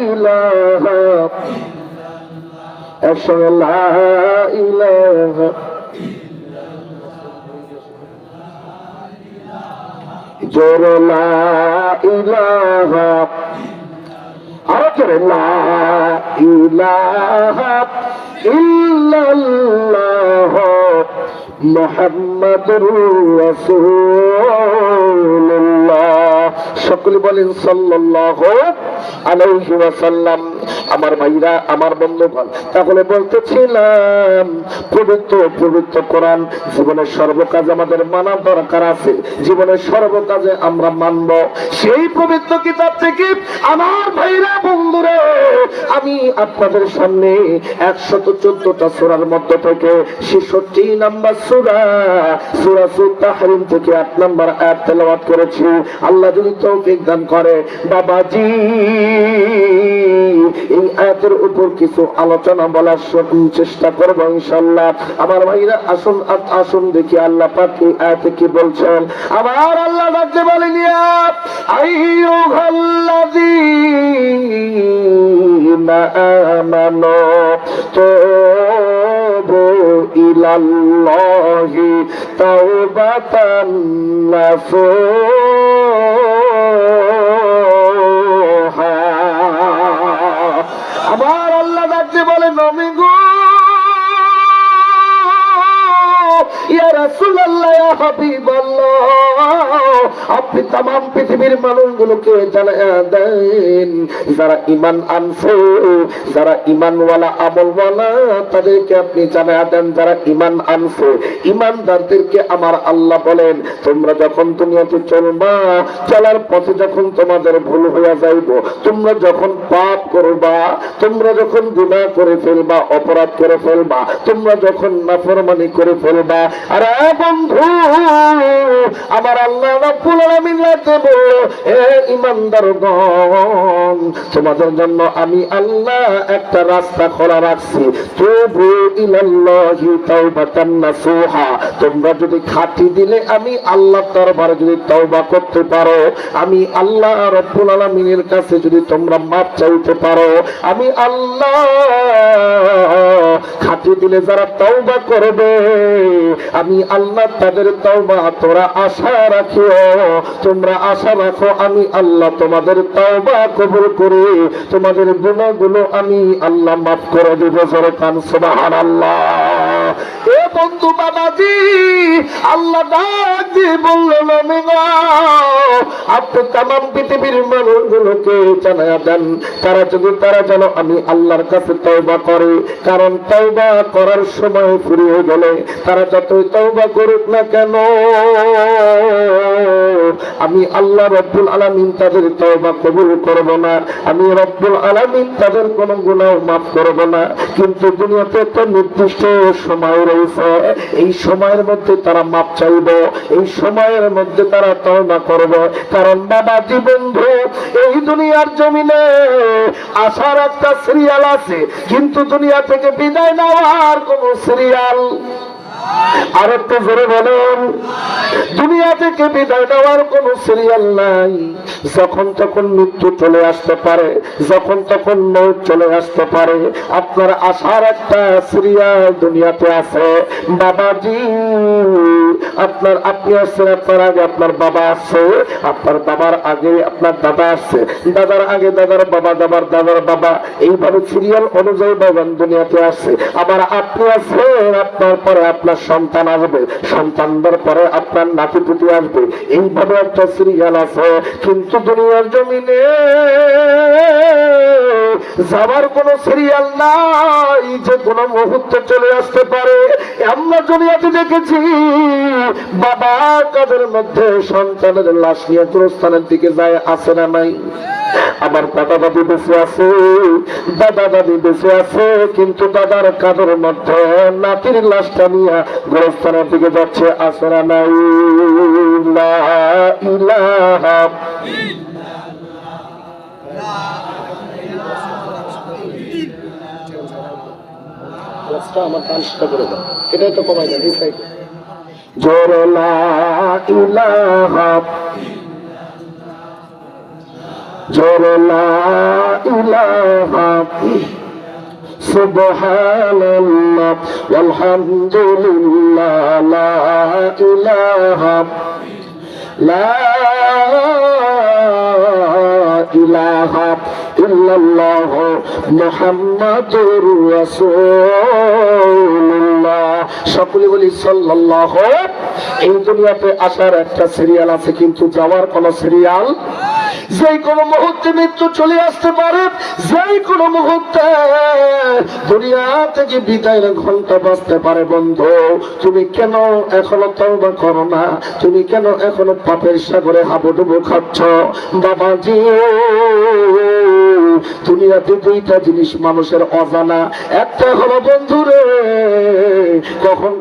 ইলাহা, একসঙ্গে লা ইলাহা। জোরে লা ইলাহা, আরো জোরে লা ইলাহা ইল্লাল্লাহ মুহাম্মাদুর রাসূলুল্লাহ। সকলে বলেন সাল্লাল্লাহু আলাইহি ওয়াসাল্লাম। আমার ভাইরা, আমার বন্ধুগণ, তাহলে বলতেছিলাম পবিত্র পবিত্র কোরআন জীবনের সর্বকাজে আমাদের মানা দরকার আছে, জীবনের সর্বকাজে আমরা মানব সেই পবিত্র কিতাব থেকে। আমার ভাইরা, বন্ধুরা, আমি আপনাদের সামনে 114টা সূরার মধ্য থেকে 66 নম্বর সূরা, সূরাতুত তাহরিম থেকে 8 নম্বর আয়াত তেলাওয়াত করেছি। আল্লাহ যদি তৌফিক দান করে বাবাজি, এই আয়াতের উপর কিছু আলোচনা বলার চেষ্টা করব ইনশাআল্লাহ। আমার ভাইরা, আসুন আসুন দেখি আল্লাহ পাক এই আয়াতে কি বলছেন। আমার আল্লাহ ডাকতে বলেন, ইয়া আইয়ুহাল্লাযীনা আমানু তুবু ইলাল্লাহি তাওবাতান নাসুহা। আমার আল্লাহ ডাকতে বলে, নবী গো, ইয়া রাসূলুল্লাহ, ইয়া হাবিবাল্লাহ, আপনি तमाम পৃথিবীর মানুষগুলোকে জানায়া দেন, যারা ঈমান আনছে, যারা ঈমানওয়ালা আমলওয়ালা, তাদেরকে আপনি জানায়া দেন যারা ঈমান আনছে। ঈমানদারদেরকে আমার আল্লাহ বলেন, তোমরা যখন দুনিয়াতে চলবা, চলার পথে যখন তোমাদের ভুল হইয়া যাইব, তোমরা যখন পাপ করবা, তোমরা যখন গুনাহ করে ফেলবা, অপরাধ করে ফেলবা, তোমরা যখন নাফরমানি করে ফেলবা, আরে বন্ধু, আমার আল্লাহ রাব্বুল আলামিন লাগতে বলল, হে ঈমানদারগণ, তোমাদের জন্য আমি আল্লাহ একটা রাস্তা খোলা রাখছি। তুবু ইলাল্লাহি তাওবাতান নাসুহা। তোমরা যদি খাঁটি দিলে আমি আল্লাহর দরবারে যদি তওবা করতে পারো, আমি আল্লাহ রাব্বুল আলামিনের কাছে যদি তোমরা মাফ চাইতে পারো, আমি আল্লাহ খাঁটি দিলে যারা তওবা করবে, আমি আল্লাহ তাদের তওবা তোরা আশা রাখিও, তোমরা আশা রাখো, আমি আল্লাহ তোমাদের তওবা কবুল করে তোমাদের গুনাহগুলো আমি আল্লাহ মাফ করে দেব। জোরে কান সুবহানাল্লাহ। এ বন্ধু বাবাজি, আল্লাহ ডাক দিয়ে বলল, নবী গো, আপনি तमाम পৃথিবীর মানুষগুলোকে জানায়া দেন, তারা যেন আমি আল্লাহর কাছে তওবা করে। কারণ তওবা করার সময় ফুরিয়ে গেলে তারা যতই তওবা করুক না কেন, আমি আল্লাহ রব্বুল আলামিন তাদের তওবা কবুল করব না, আমি রব্বুল আলামিন তাদের কোনো গুনাহ মাফ করব না। কিন্তু দুনিয়াতে একটা নির্দিষ্ট সময় রয়েছে, আছে, এই সময়ের মধ্যে তারা মাপ চাইবে, এই সময়ের মধ্যে তারা তওবা করবে। কারণ বাবাজি বন্ধু, এই দুনিয়ার জমিনে আসার একটা সিরিয়াল আছে, কিন্তু দুনিয়া থেকে বিদায় নেওয়ার কোন সিরিয়াল। আর একটু জোরে বলেন, দুনিয়া থেকে বিদায় নেওয়ার কোন সিরিয়াল নাই। যখন তখন মৃত্যু চলে আসতে পারে, যখন তখন মৌত চলে আসতে পারে। আপনার আসার একটা সিরিয়াল দুনিয়াতে আছে। বাবাজি, আপনি আসছেন, আপনার আগে আপনার বাবা আসছে, আপনার বাবার আগে আপনার দাদা আসছে, দাদার আগে দাদার বাবা, দাদার বাবা, এইভাবে সিরিয়াল অনুযায়ী বাগান দুনিয়াতে আসছে। আবার আপনি আছেন, আপনার পরে আপনার সন্তান আসবে, সন্তানদের পরে আপনার নাতিপুতি আসবে, এইভাবে একটা সিরিয়াল আছে। কিন্তু দুনিয়ার জমিনে যাবার কোন সিরিয়াল নাই, যে কোন মুহূর্তে চলে আসতে পারে। আমরা দুনিয়াতে দেখেছি বাবা কাদের মধ্যে সন্তানের লাশ নিয়ে দূরস্থানের দিকে যায়, আছে না নাই? আবার দাদা দাদি বেঁচে আছে, দাদা দাদি বেঁচে আছে, কিন্তু দাদার কাঁধের মধ্যে নাতির লাশটা নিয়ে গোরস্থানের দিকে যাচ্ছে, আছে না নাই? লা ইলাহা আমার কাজটা করে দাও, এটাই তো কমাই দেন। এই সাইডে জোরে লা ইলাহা, জোরে লা ইলাহা সুবহানাল্লাহ ওয়ালহামদুলিল্লাহ লা ইলাহা লা ইলাহা ইল্লাল্লাহ মুহাম্মাদুর রাসূলুল্লাহ। সকলে বলি সাল্লাল্লাহু। এই দুনিয়াতে আসার একটা সিরিয়াল আছে, কিন্তু যাওয়ার কোন সিরিয়াল। যে কোনো মুহূর্তে মৃত্যু চলে আসতে পারে, যে কোনো মুহূর্তে দুনিয়া থেকে বিদায়ের ঘন্টা বাজতে পারে। বন্ধু, তুমি কেন এখনো তওবা করো না? তুমি কেন এখনো পাপের সাগরে হাবুডুবু খাচ্ছ? বাবাজি, দুনিয়াতে দুইটা জিনিস মানুষের অজানা। একটা হলো বন্ধুরে, কখন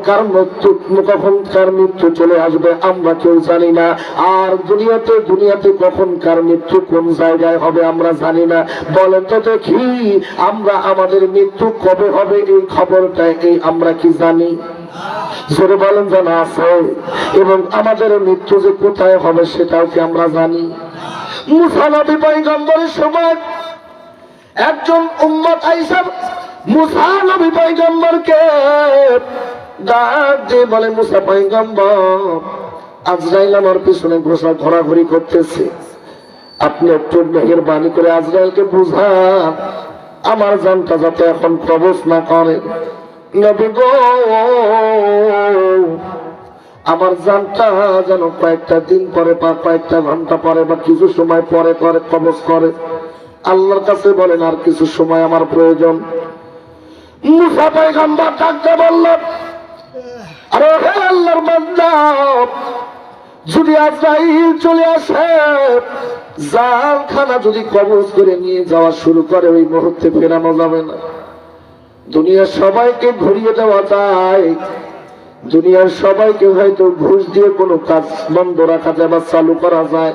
কার মৃত্যু চলে আসবে আমরা কেউ জানি না। আর দুনিয়াতে কখন কার মৃত্যু কোন জায়গায় হবে আমরা জানি না। বলেন তো দেখি, আমরা আমাদের মৃত্যু কবে হবে এই খবরটা আমরা কি জানি? জোরে বলেন, জানা আছে? এবং আমাদের মৃত্যু যে কোথায় হবে সেটাও কি আমরা জানি? মুসা নবী পয়গম্বরের সময় একজন উম্মত আইসা মুসা নবী পয়গম্বরকে ডাক দিয়ে বলে, মুসা পয়গম্বর, আজরাইল আমার পিছনে ঘোরাঘুরি করতেছে, আপনি একটু মেহেরবানি করে আজরাইলকে বুঝান আমার জানটা যাতে এখন কবজ না করে। নবী গো, আমার জানটা যেন কয়েকটা দিন পরে বা কয়েকটা ঘন্টা পরে বা কিছু সময় পরে করে কবজ করে। আল্লাহর কাছে বলেন আর কিছু সময় আমার প্রয়োজন। মুসা পয়গম্বর ডাকতে বললেন, আরে হে আল্লাহর বান্দা, যদি আজরাইল চলে আসে, জালখানা যদি কবজ করে নিয়ে যাওয়া শুরু করে, ওই মুহূর্তে ফেরানো যাবে না। দুনিয়ার সবাইকে ঘুরিয়ে দেওয়া যায়, দুনিয়ার সবাইকে হয়তো ঘুষ দিয়ে কোনো কাজ বন্ধ রাখা যায় বা চালু করা যায়,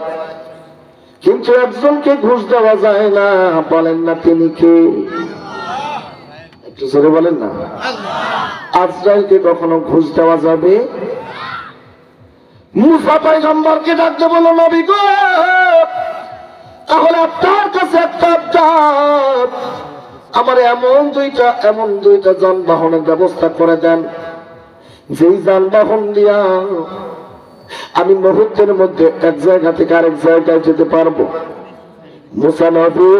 কিন্তু একজনকে ঘুষ দেওয়া যায় না। বলেন না তিনি কে? একটু জোরে বলেন না। আজরাইলকে কখনো ঘুষ দেওয়া যাবে? মুসা পয়গম্বরকে ডাকতে বলো, নবী গো, তাহলে আপনার কাছে একটা আবদার, আমার এমন দুইটা যানবাহনের ব্যবস্থা করে দেন, যেই যানবাহন দিয়া আমি মুহূর্তের মধ্যে এক জায়গা থেকে আরেক জায়গায় যেতে পারবো। মুসা নবী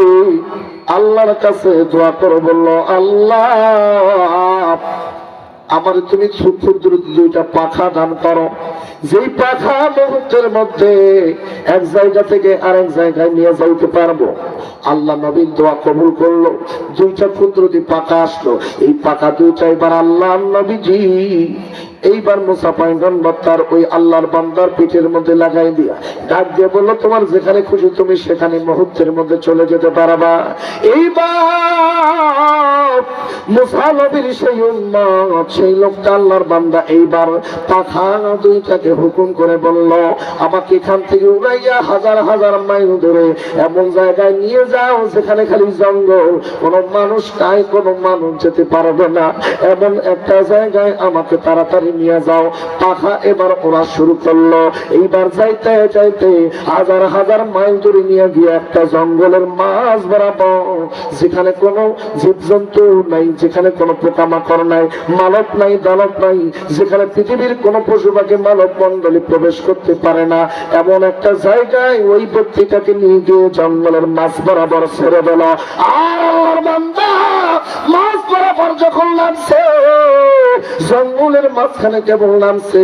আল্লাহর কাছে দোয়া করে বলল, আল্লাহ, আমার তুমি ক্ষুদ্র দুইটা পাখা দান করো, যেই পাখা মুহূর্তের মধ্যে এক জায়গা থেকে আরেক জায়গায় নিয়ে যাইতে পারবো। আল্লাহ নবীর দোয়া কবুল করলো, দুইটা ক্ষুদ্র পাখা আসলো। এই পাখা দুইটা এবার আল্লাহ নবীজি এইবার মুসা পয়গম্বর তার ওই আল্লাহর বান্দার পিঠের মধ্যে লাগাই দিয়া ডাক দিয়ে বললো, তোমার যেখানে খুশি তুমি সেখানে মুহূর্তের মধ্যে চলে যেতে পারবা। এইবার মুসা নবীর সেই উম্মত, সেই লোকটা আল্লাহর বান্দা এইবার পাখা দুইটাকে হুকুম করে বলল, আমাকে এখান থেকে উড়াইয়া হাজার হাজার মাইল ধরে এমন জায়গায় নিয়ে যাও যেখানে খালি জঙ্গল, কোন মানুষ নাই, কোন মানুষ যেতে পারবে না, এমন একটা জায়গায় আমাকে তাড়াতাড়ি নিয়ে যাও। পাখা এবার ওরা শুরু করলো। এইবার যাইতে যাইতে হাজার হাজার মাইল ধরে নিয়ে গিয়ে একটা জঙ্গলের মাঝ বরাবর, যেখানে কোনো জীবজন্তু নাই, যেখানে কোনো পোকামাকড় নাই, মানব নাই, দানব নাই, যেখানে পৃথিবীর কোনো পশু পাখি মানব মন্ডলী প্রবেশ করতে পারে না, এমন একটা জায়গায় ওই ব্যক্তিটাকে নিয়ে গিয়ে জঙ্গলের মাঝ বরাবর ছেড়ে দিল। আর আল্লাহর বান্দা মাঝ বরাবর যখন নামছে, জঙ্গলের মাঝখানে কেবল নামছে,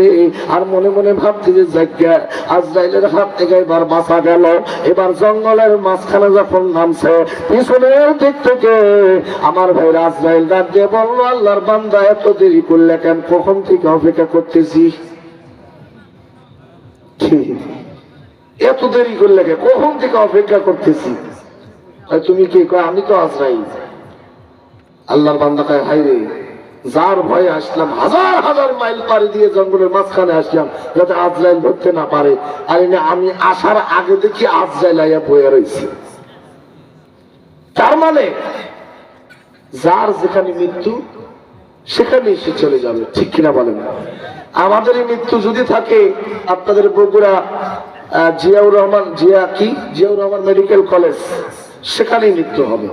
আর মনে মনে ভাবছে যে জায়গা আজরাইলের হাত থেকে এবার বাঁচা গেল। এবার জঙ্গলের মাঝখানে যখন নামছে, পিছনের দিক থেকে আমার ভাই আজরাইল ডাক দিয়ে বলল, আল্লাহর বান্দা এত দেরি করলে কেন? কখন থেকে অপেক্ষা করতেছি, এত দেরি করলে কেন? কখন থেকে অপেক্ষা করতেছি। তুমি কি কয়? আমি তো আজরাইল। আল্লাহর বান্দা কয়, হাই রে, যার ভয়ে আসলাম, হাজার হাজার মাইল পাড়ি দিয়ে জঙ্গলের মাঝখানে আসলাম যাতে আজরাইল ধরতে না পারে, আর আমি আসার আগে দেখি আজরাইল আইয়া বয়ে রয়েছে। তার মানে যার যেখানে মৃত্যু সেখানে সে চলে যাবে, ঠিক কিনা বলেন? আমাদের এই মৃত্যু যদি থাকে, আপনাদের বগুড়া জিয়াউর রহমান মেডিকেল কলেজ, সেখানেই মৃত্যু হবে।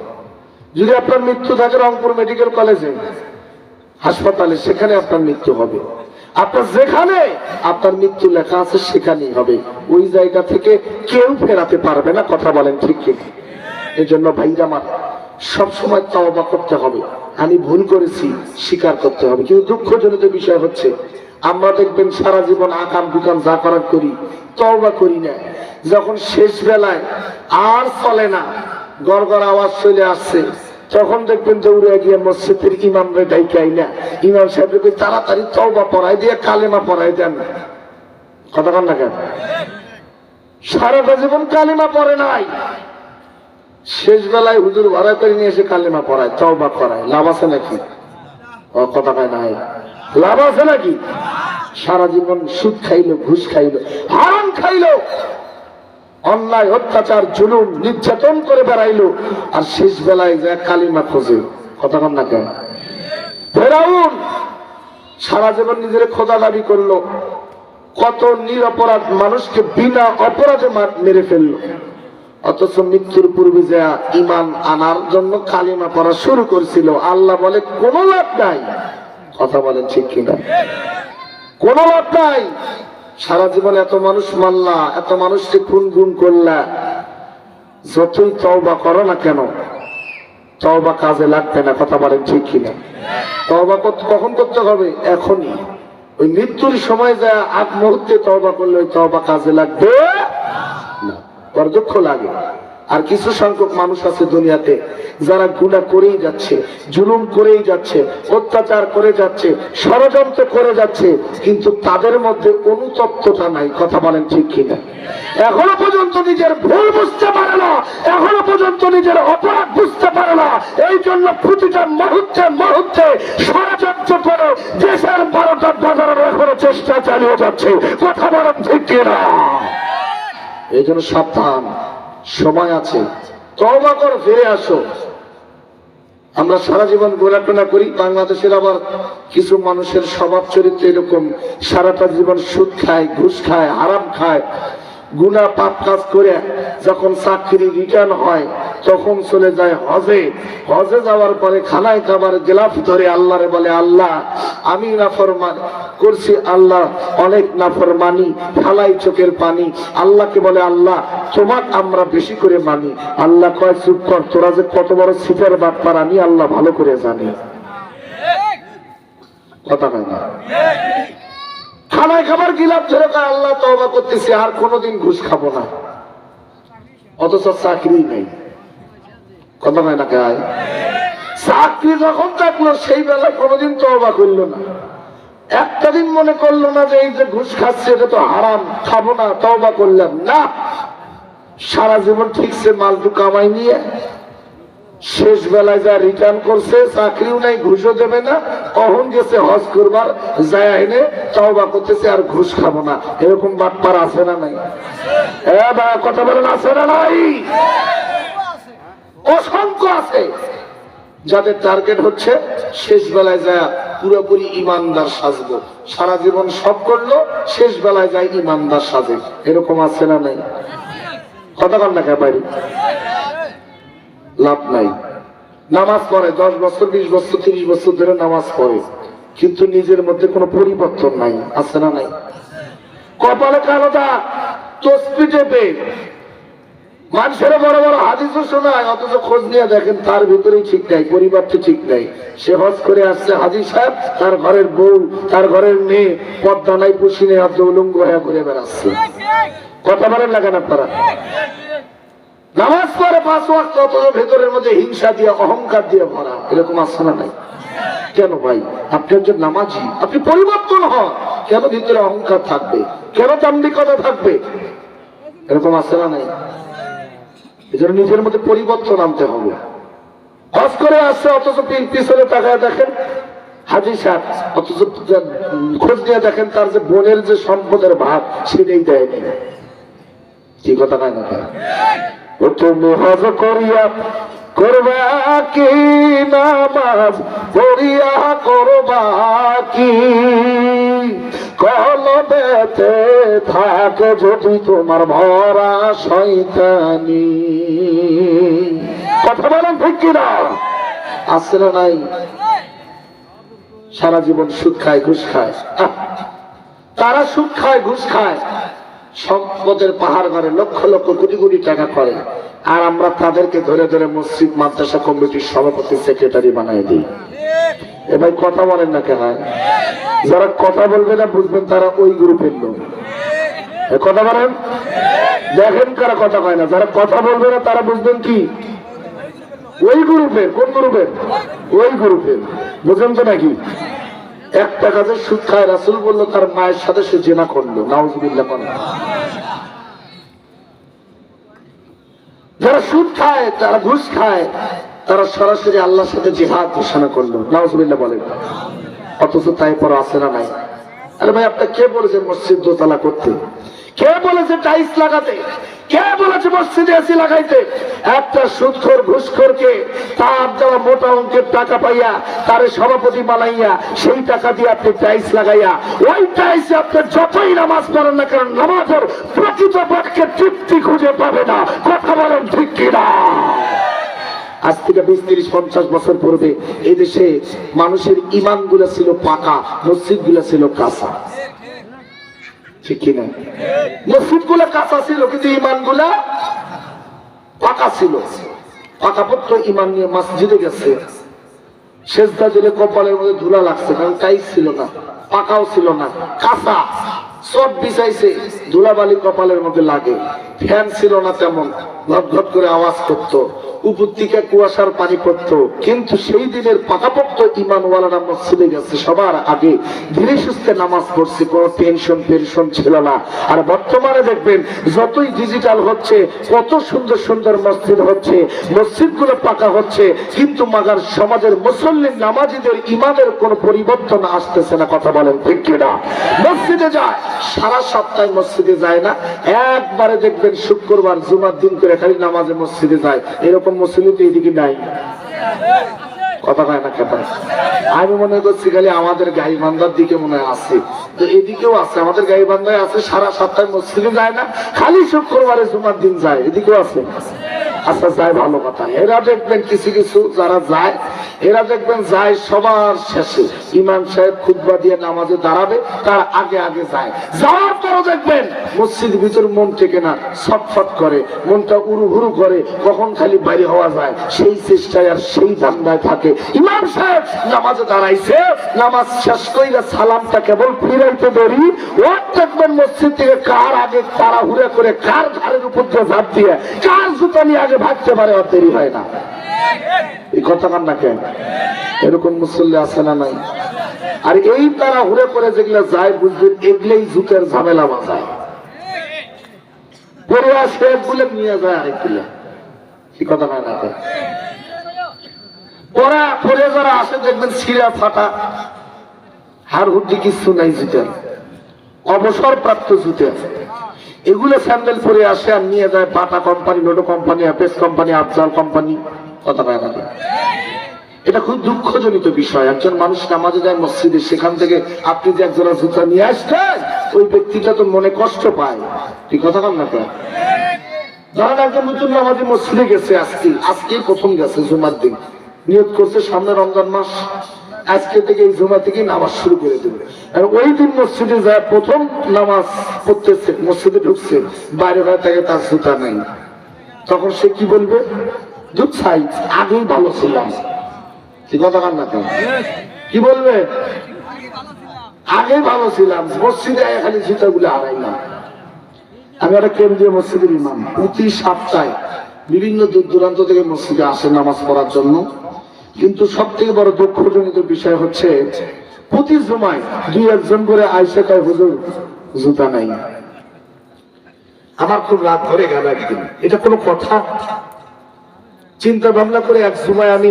যদি আপনার মৃত্যু থাকে রংপুর মেডিকেল কলেজে হাসপাতালে, সেখানে আপনার মৃত্যু হবে। আপনার যেখানে আপনার মৃত্যু লেখা আছে সেখানেই হবে, ওই জায়গা থেকে কেউ ফেরাতে পারবে না, কথা বলেন ঠিক কি? এই জন্য ভাইরা আমার সবসময় তওবা করতে হবে। আমি ভুল করেছি স্বীকার করতে হবে। কিন্তু দুঃখজনক বিষয় হচ্ছে, আমরা দেখবেন সারা জীবন আকাম দুকাম যা করার করি, তওবা করি না। যখন শেষ বেলায় আর চলে না, গড়গড় আওয়াজ চলে আসছে, তখন দেখবেন দৌড়ে গিয়ে মসজিদের ইমামরে ডাইকাই না, ইমাম সাহেবকে তাড়াতাড়ি তওবা পড়াই দিয়ে কালেমা পড়াই দেন। কথা কন না কেন? সারাটা জীবন কালেমা পড়ে নাই, শেষ বেলায় হুজুর ভাড়া করে নিয়ে এসে কালেমা পড়ায়, তওবা করায়, লাভ আছে নাকি? কথা কয় নাই, লাভ আছে নাকি? সারা জীবন সুদ খাইলো, ঘুষ খাইলো, হারাম খাইলো, অন্যায় অত্যাচার জুলুম নির্যাতন করে বেড়াইলো, আর শেষ বেলায় যে কালিমা খোঁজে। কথা কন না কেন? ফেরাউন সারা জীবন নিজের খোদা দাবি করলো, কত নিরপরাধ মানুষকে বিনা অপরাধে মেরে ফেললো, অথচ মৃত্যুর পূর্বে যা ঈমান আনার জন্য কালিমা পড়া শুরু করছিল, আল্লাহ বলে কোনো লাভ নাই। কথা বলেন ঠিক কিনা? কোনো লাভ নাই। সারা জীবন এত মানুষ মারলা, এত মানুষকে খুন গুম করলা, যতই তওবা করো না কেন, তওবা কাজে লাগবে না। কথা বলেন ঠিক কিনা? তওবা কখন করতে হবে? এখনই। ওই মৃত্যুর সময় যা আগ মুহূর্তে তওবা করলে ওই তওবা কাজে লাগবে না, বড় দুঃখ লাগে। আর কিছু সংখ্যক মানুষ আছে দুনিয়াতে যারা গুনাহ করেই যাচ্ছে, জুলুম করেই যাচ্ছে, অত্যাচার করে যাচ্ছে, ষড়যন্ত্র করে যাচ্ছে, কিন্তু তাদের মধ্যে অনুতপ্ততা নাই। কথা বলেন ঠিক কিনা? এখনো পর্যন্ত নিজের ভুল বুঝতে পারে না, এখনো পর্যন্ত নিজের অপরাধ বুঝতে পারে না। এই জন্য প্রতিটা মুহূর্তে মুহূর্তে ষড়যন্ত্র করে দেশের 12টা বাজারের এখনো চেষ্টা চালিয়ে যাচ্ছে। কথা বলেন ঠিক কিনা? এই জন্য সাবধান, সময় আছে, তওবা করো, ফিরে আসো। আমরা সারা জীবন গোলাটোনা করি। বাংলাদেশের আবার কিছু মানুষের স্বভাব চরিত্র এরকম, সারাটা জীবন সুদ খায়, ঘুষ খায়, হারাম খায়, গুনাহ পাপ কাজ করে যখন চাকরি রিটার্ন হয় তখন চলে যায় হজে। হজে যাওয়ার পরে খানায় খাবার গিলাফ ধরে আল্লাহরে বলে, আল্লাহ আমি নাফরমান করছি, আল্লাহ অনেক নাফরমানি, ফালাই চোখের পানি। আল্লাহকে বলে, আল্লাহ তোমাক আমরা বেশি করে মানি। আল্লাহ কয়, চুপ কর, তোরা যে কত বড় সিটার বাটপার আমি আল্লাহ ভালো করে জানি। কথা কয় না? খানায় খাবার গিলাফ ধরে কয়, আল্লাহ তওবা করতেছি, আর কোনোদিন ঘুষ খাবো না, অথচ চাকরি নেই। কথা কয় না? গায় চাকরি যখন থাকলো সেই বেলা কোনোদিন তওবা করলো না। একটা দিন মনে করলো না যে এই যে ঘুষ খাচ্ছে এটা তো হারাম, খাবো না, তওবা করলাম না। সারা জীবন ঠিকছে মালটু কামাই নিয়ে শেষ বেলায় যা রিটার্ন করছে, চাকরিও নাই, ঘুষও দেবে না, কখন গেছে হজ করবার যায় এনে তওবা করতেছে আর ঘুষ খাবো না। এরকম বাটপার আছে না নাই? কথা বলেন, আছে না নাই? অসংখ্য আছে যাদের টার্গেট হচ্ছে শেষ বেলায় যায় পুরোপুরি ইমানদার সাজবো, সারা জীবন সব করলো, শেষ বেলায় যায় ইমানদার সাজে। এরকম আছে না নাই? কথা বল না, বাইরে লাভ নাই। নামাজ পড়ে 10 বছর 20 বছর 30 বছর ধরে নামাজ পড়ে, কিন্তু নিজের মধ্যে কোনো পরিবর্তন নাই। আছে না নাই? কপালে কালো দাগ, তসবি টেপে, মানুষের বড় বড় হাদিসও শোনায়, অথচ খোঁজ নিয়ে দেখেন তার ভিতরেই ঠিক নাই, পরিবারটা ঠিক নাই। সে হজ করে আসছে হাজি সাহেব, তার ঘরের বউ, তার ঘরের মেয়ে পর্দা নাই, পুষি নেই, উলঙ্গ হয়ে ঘুরে বেড়াচ্ছে। কথা বলেন লাগেন আপনারা? নামাজ পড়ে 5 ওয়াক্ত, অথচ ভেতরের মধ্যে হিংসা দিয়ে, অহংকার দিয়ে ভরা। এরকম আছে না নাই? কেন ভাই? আপনি একজন নামাজি, আপনি পরিবর্তন হন, কেন ভিতরে অহংকার থাকবে? কেন দাম্ভিকতা থাকবে? এরকম আছে না নাই? এজন্য নিজের মধ্যে পরিবর্তন আনতে হবে। হজ করে আসছে, অথচ পিছনে তাকায় দেখেন হাজি সাহেব, অথচ খোঁজ নিয়ে দেখেন তার যে বোনের যে সম্পদের ভাগ সেটাই দেয়নি। কি কথা নাই না? তুমি হজ করিয়া করবা কি, নামাজ পড়িয়া করবা কি, কলবেতে থাকে যদি তোমার ভরা শয়তানি। কথা বলেন ঠিক কিনা? আছে না নাই? সারা জীবন সুদ খায়, ঘুষ খায়। তারা সুদ খায়, ঘুষ খায়, সম্পদের পাহাড় ঘরে লক্ষ লক্ষ কোটি কোটি টাকা করে, আর আমরা তাদেরকে ধরে ধরে মসজিদ মাদ্রাসা কমিটির সভাপতি, সেক্রেটারি বানাই দিই। এ ভাই কথা বলেন না কেন? যারা কথা বলবে না বুঝবেন তারা ওই গ্রুপের লোক। কথা বলেন, দেখেন কারা কথা কয় না। যারা কথা বলবে না তারা বুঝবেন কি ওই গ্রুপের। কোন গ্রুপের? ওই গ্রুপের। বুঝেন তো নাকি? একটা কাজে সুদ খায়, রাসূল বললো তার মায়ের সাথে সে জিনা করলো। নাউজুবিল্লাহ। যারা সুদ খায়, তারা ঘুষ খায়, তারা সরাসরি আল্লাহর সাথে জিহাদ ঘোষণা করলো। নাউজুবিল্লাহ বলেন। অথচ তাই পর আছে না নাই? আরে ভাই, আপনি কে বলেছে মসজিদ দোতলা করতে? কে বলেছে টাইলস লাগাতে? কে বলেছে মসজিদে এসি লাগাইতে? একটা সুদখোর ঘুষখোরকে তার দেওয়া মোটা অঙ্কের টাকা পাইয়া তারে সভাপতি বানাইয়া সেই টাকা দিয়ে আপনি টাইলস লাগাইয়া ওই টাইলসে আপনি যতই নামাজ পড়েন না কারণ নামাজের প্রকৃত পক্ষে তৃপ্তি খুঁজে পাবে না। কথা বলেন ঠিক কিনা? আজ থেকে 20-30-50 বছর পূর্বে এই দেশে মানুষের ইমান গুলা ছিল পাকা, মসজিদ গুলা ছিল কাঁচা। ঠিক কিনা? মসজিদ গুলা কাঁচা ছিল, কিন্তু ইমান গুলা পাকা ছিল। পাকাপোক্ত ইমান নিয়ে মসজিদে গেছে, সেজদা দিলে কপালের মধ্যে ধুলা লাগছে, কারণ টাইলস ছিল না, পাকাও ছিল না, কাঁচা। সব বিছাইছে, ধুলাবালি কপালের মধ্যে লাগে। ফ্যান ছিল না তেমন, ঘট ঘট করে আওয়াজ করতো, উপর থেকে কুয়াশার পানি পড়তো। কিন্তু সেই দিনের পাকাপোক্ত ইমানওয়ালারা মসজিদে গেছে সবার আগে, ধীরে সুস্থে নামাজ পড়ছে, কোনো টেনশন পেনশন ছিল না। আর বর্তমানে দেখবেন যতই ডিজিটাল হচ্ছে, কত সুন্দর সুন্দর মসজিদ হচ্ছে, মসজিদগুলো পাকা হচ্ছে, কিন্তু মাগার সমাজের মুসল্লির নামাজিদের ইমানের কোনো পরিবর্তন আসতেছে না। কথা বলেন ঠিক কিনা? মসজিদে যায়, সারা সপ্তাহে মসজিদে যায় না, একবারে দেখবেন শুক্রবার জুমার দিন করে খালি নামাজে মসজিদে যায়। এরকম মুসলিম তো এদিকে নাই। কথা কয় না কথা? আমি মনে করছি খালি আমাদের গাইবান্ধার দিকে মনে হয় আছে, তো এদিকেও আছে, আমাদের গাইবান্ধায় আছে, সারা সপ্তাহে মসজিদে যায় না, খালি শুক্রবারে জুমার দিন যায়, এদিকেও আছে। আচ্ছা যায়, ভালো কথা। এরা দেখবেন কিছু কিছু যারা যায়, এরা দেখবেন যায় সবার শেষে, ইমাম সাহেব খুতবা দিয়ে নামাজে দাঁড়াবে তার আগে আগে যায়। যাওয়ার পরও দেখবেন মসজিদ ভিতর মন টেকে না, ছটফট করে, মনটা উড়ুহুড়ু করে, কখন খালি বাইরে হওয়া যায় সেই চেষ্টায় আর সেই ধান্দায় থাকে। ইমাম সাহেব নামাজে দাঁড়াইছে, নামাজ শেষ কইরা সালামটা কেবল ফিরাইতে দেরি, ও দেখবেন মসজিদ থেকে কার আগে তাড়াহুড়া করে, কার ঘাড়ের উপর দিয়ে ঝাঁপ দিয়ে, কার জুতা নিয়ে আগে ভাগতে পারে, আর দেরি হয় না। এই কথা কান না কেন? এরকম মুসল্লি আছে না নাই? আর এই তারা হুড়ে করে যেগুলো যায় বুঝবেন এগুলোই জুতের ঝামেলা বাঁধায়, পরে আসে বলে নিয়ে যায় আরেকগুলো, কি কথা না না পরা পরে যারা আসে দেখবেন ছিঁড়া ফাটা হার হুড্ডি কিছু নাই জুতের, অবসরপ্রাপ্ত জুতে এগুলো স্যান্ডেল পরে আসে আর নিয়ে যায় Bata company, Lotto company, Apex company, Afzal company, কথা না না। এটা খুব দুঃখজনিত বিষয়। একজন মানুষ নামাজে যায় মসজিদে, সেখান থেকে আপনি যে একজোড়া জুতা নিয়ে আসছেন ওই ব্যক্তিটা তো মনে কষ্ট পায়, ঠিক কথা বল না? ধরেন একজন নতুন নামাজি মসজিদে গেছে, আজকে প্রথম গেছে, জুমার দিন নিয়ত করছে সামনে রমজান মাস, আজকে থেকে এই জুমা থেকে নামাজ শুরু করে দেবে। আর ওই দিন মসজিদে যায় প্রথম নামাজ পড়তেছে, মসজিদে ঢুকছে, বাইরে বাইরে থেকে তার জুতা নেই, তখন সে কি বলবে? আগেই ভালো ছিলাম, কথা কান না কেন? কি বলবে? আগে ভালো ছিলাম, মসজিদে খালি জুতা গুলো হারাই না। আমি একটা কেন্দ্রীয় মসজিদের ইমাম, প্রতি সপ্তাহে বিভিন্ন দূর দূরান্ত থেকে মসজিদে আসে নামাজ পড়ার জন্য, কিন্তু সব থেকে বড় দুঃখজনিত বিষয় হচ্ছে প্রতি জুমায় দুই একজন করে আইসে কয় হুজুর জুতা নাই। আমার খুব রাত ধরে গেল একদিন, এটা কোনো কথা? চিন্তা ভাবনা করে এক জুমায় আমি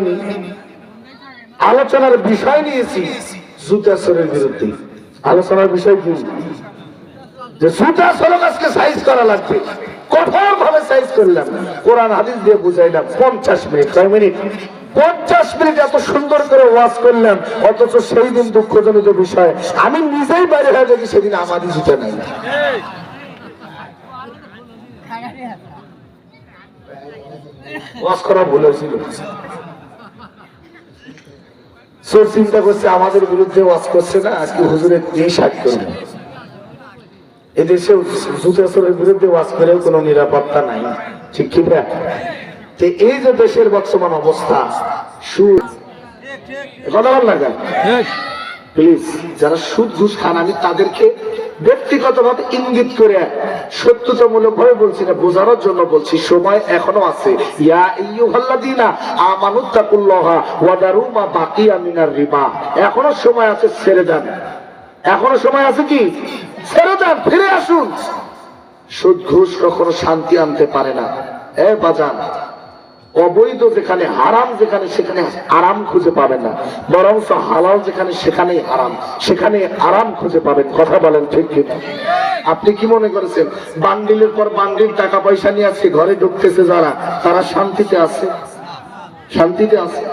আলোচনার বিষয় নিয়েছি জুতা চোরের বিরুদ্ধে। আলোচনার বিষয় কি? যে জুতা চোর আজকে সাইজ করা লাগবে, কঠোর ভাবে সাইজ করলাম, কোরআন হাদিস দিয়ে বুঝাইলাম 50 মিনিট, কয় মিনিট? 50 মিনিট এত সুন্দর করে ওয়াজ করলাম, অথচ সেই দিন দুঃখজনিত বিষয় আমি নিজেই বাইরে হয়ে দেখি সেদিন আমারই জুতা নাই। ওয়াজ করা ভুল হয়েছিল। চোর চিন্তা করছে আমাদের বিরুদ্ধে ওয়াজ করছে না, আজকে হুজুরের দিয়ে সাজ করবে। এদেশে জুতা চোরের বিরুদ্ধে ওয়াজ করেও কোনো নিরাপত্তা নাই, ঠিক কি না? এই যে দেশের বর্তমান অবস্থা, সুদ, কথা বল না কেন? প্লিজ যারা সুদ ঘুষ খান আমি তাদেরকে ব্যক্তিগতভাবে ইঙ্গিত করে সত্যতামূলক ভাবে বলছি না, বোঝানোর জন্য বলছি, সময় এখনো আছে। ইয়া আইয়ুহাল্লাযীনা আমানুত্তাকুল্লাহা ওয়া দারু মা বাকিয়া মিনার রিবা, এখনো সময় আছে, ছেড়ে দেন, এখনো সময় আছে, কি ছেড়ে দেন, ফিরে আসুন। সুদ ঘুষ কখনো শান্তি আনতে পারে না। বাজান, অবৈধ যেখানে, হারাম যেখানে, সেখানে আরাম খুঁজে পাবেন না, বরং হালাল যেখানে সেখানেই আরাম, সেখানে আরাম খুঁজে পাবেন। কথা বলেন ঠিক কিনা? আপনি কি মনে করেছেন বান্ডিলের পর বান্ডিল টাকা পয়সা নিয়ে আসছে ঘরে ঢুকতেছে যারা, তারা শান্তিতে আছে? শান্তিতে আছে?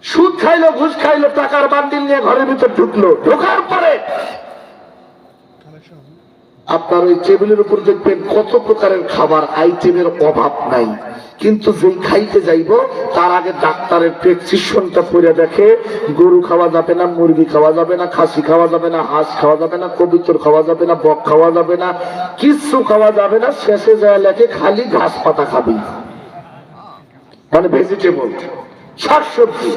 সুদ খাইলো, ঘুষ খাইলো, টাকার বান্ডিল নিয়ে ঘরের ভিতর ঢুকলো, ঢোকার পরে আপনার ওই টেবিলের উপর দেখবেন কত প্রকারের খাবার, আইটেমের অভাব নাই, কিন্তু যেই খাইতে যাইব তার আগে ডাক্তারের প্রেসক্রিপশনটা পড়ে দেখে গরু খাওয়া যাবে না, মুরগি খাওয়া যাবে না, খাসি খাওয়া যাবে না, হাঁস খাওয়া যাবে না, কবুতর খাওয়া যাবে না, বক খাওয়া যাবে না, কিচ্ছু খাওয়া যাবে না, শেষে যায় লেখে খালি ঘাস পাতা খাবি, মানে ভেজিটেবল, শাকসবজি।